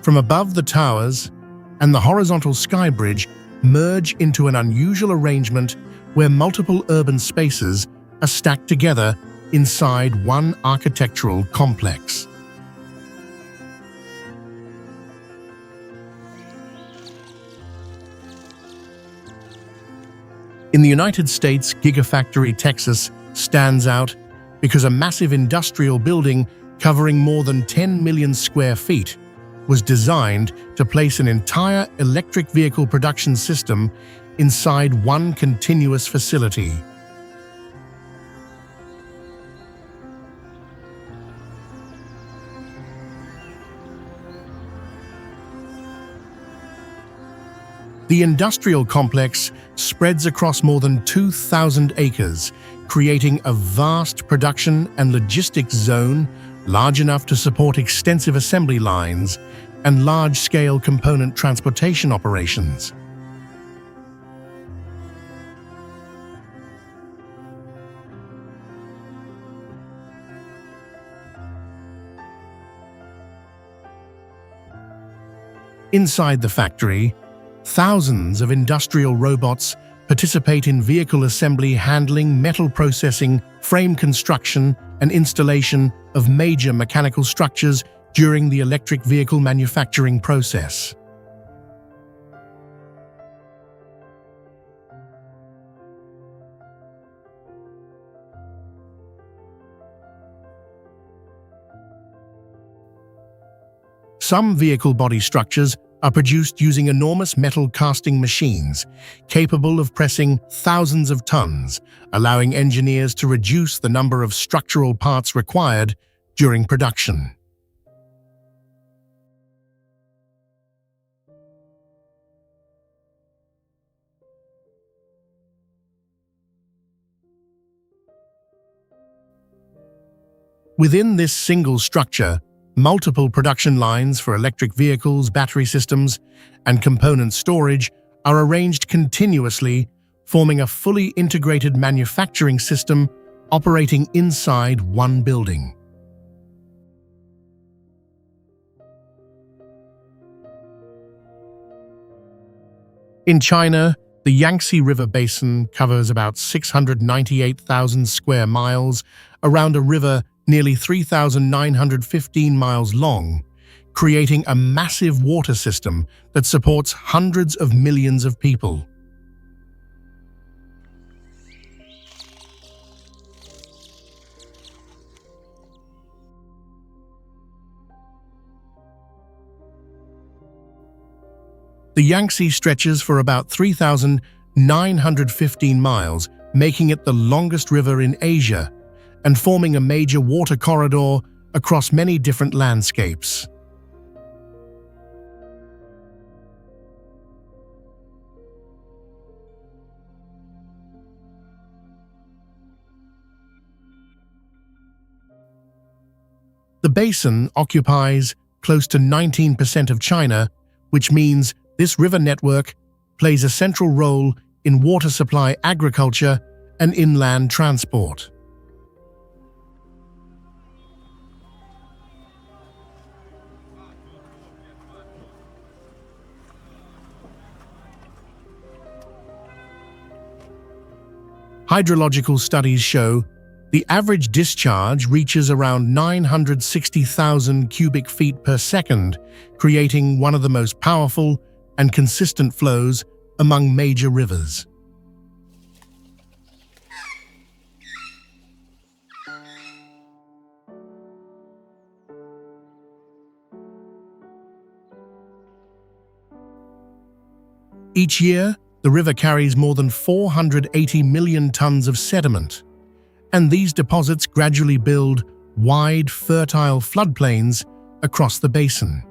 From above the towers and the horizontal sky bridge merge into an unusual arrangement where multiple urban spaces are stacked together inside one architectural complex. In the United States, Gigafactory Texas stands out because a massive industrial building covering more than 10 million square feet, was designed to place an entire electric vehicle production system inside one continuous facility. The industrial complex spreads across more than 2,000 acres, creating a vast production and logistics zone large enough to support extensive assembly lines and large-scale component transportation operations. Inside the factory, thousands of industrial robots participate in vehicle assembly, handling, metal processing, frame construction, and installation of major mechanical structures during the electric vehicle manufacturing process. Some vehicle body structures are produced using enormous metal casting machines, capable of pressing thousands of tons, allowing engineers to reduce the number of structural parts required during production. Within this single structure, multiple production lines for electric vehicles, battery systems, and component storage are arranged continuously, forming a fully integrated manufacturing system operating inside one building. In China, the Yangtze River Basin covers about 698,000 square miles around a river nearly 3,915 miles long, creating a massive water system that supports hundreds of millions of people. The Yangtze stretches for about 3,915 miles, making it the longest river in Asia and forming a major water corridor across many different landscapes. The basin occupies close to 19% of China, which means this river network plays a central role in water supply, agriculture, and inland transport. Hydrological studies show the average discharge reaches around 960,000 cubic feet per second, creating one of the most powerful and consistent flows among major rivers. Each year, the river carries more than 480 million tons of sediment, and these deposits gradually build wide, fertile floodplains across the basin.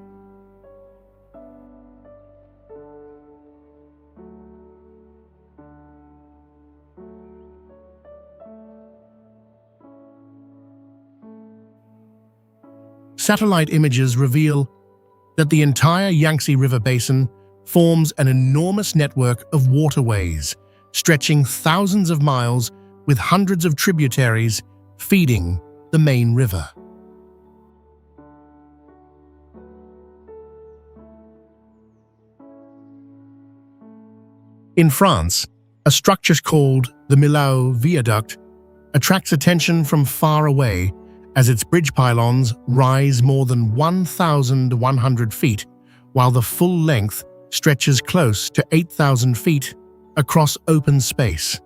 Satellite images reveal that the entire Yangtze River Basin forms an enormous network of waterways, stretching thousands of miles with hundreds of tributaries feeding the main river. In France, a structure called the Millau Viaduct attracts attention from far away as its bridge pylons rise more than 1,100 feet, while the full length stretches close to 8,000 feet across open space.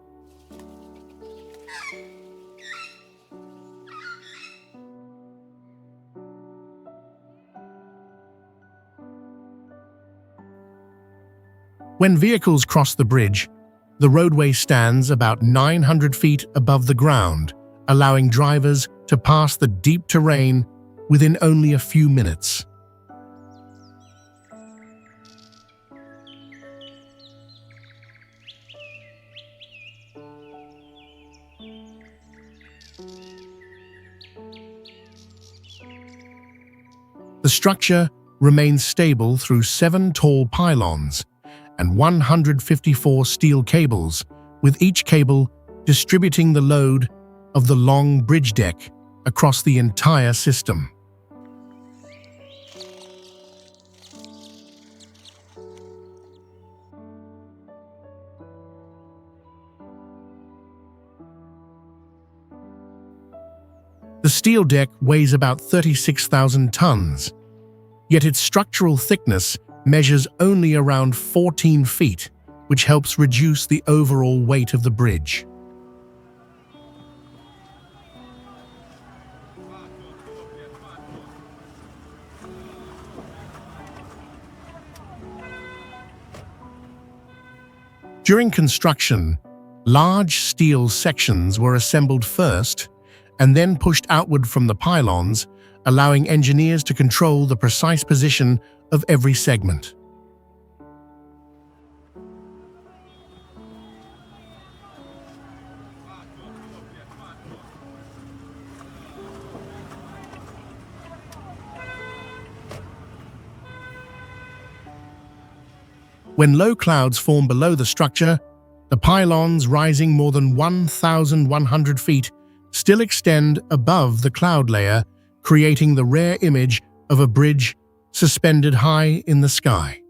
When vehicles cross the bridge, the roadway stands about 900 feet above the ground, allowing drivers to pass the deep terrain within only a few minutes. The structure remains stable through 7 tall pylons and 154 steel cables, with each cable distributing the load of the long bridge deck across the entire system. The steel deck weighs about 36,000 tons, yet its structural thickness measures only around 14 feet, which helps reduce the overall weight of the bridge. During construction, large steel sections were assembled first and then pushed outward from the pylons, allowing engineers to control the precise position of every segment. When low clouds form below the structure, the pylons, rising more than 1,100 feet, still extend above the cloud layer, creating the rare image of a bridge suspended high in the sky.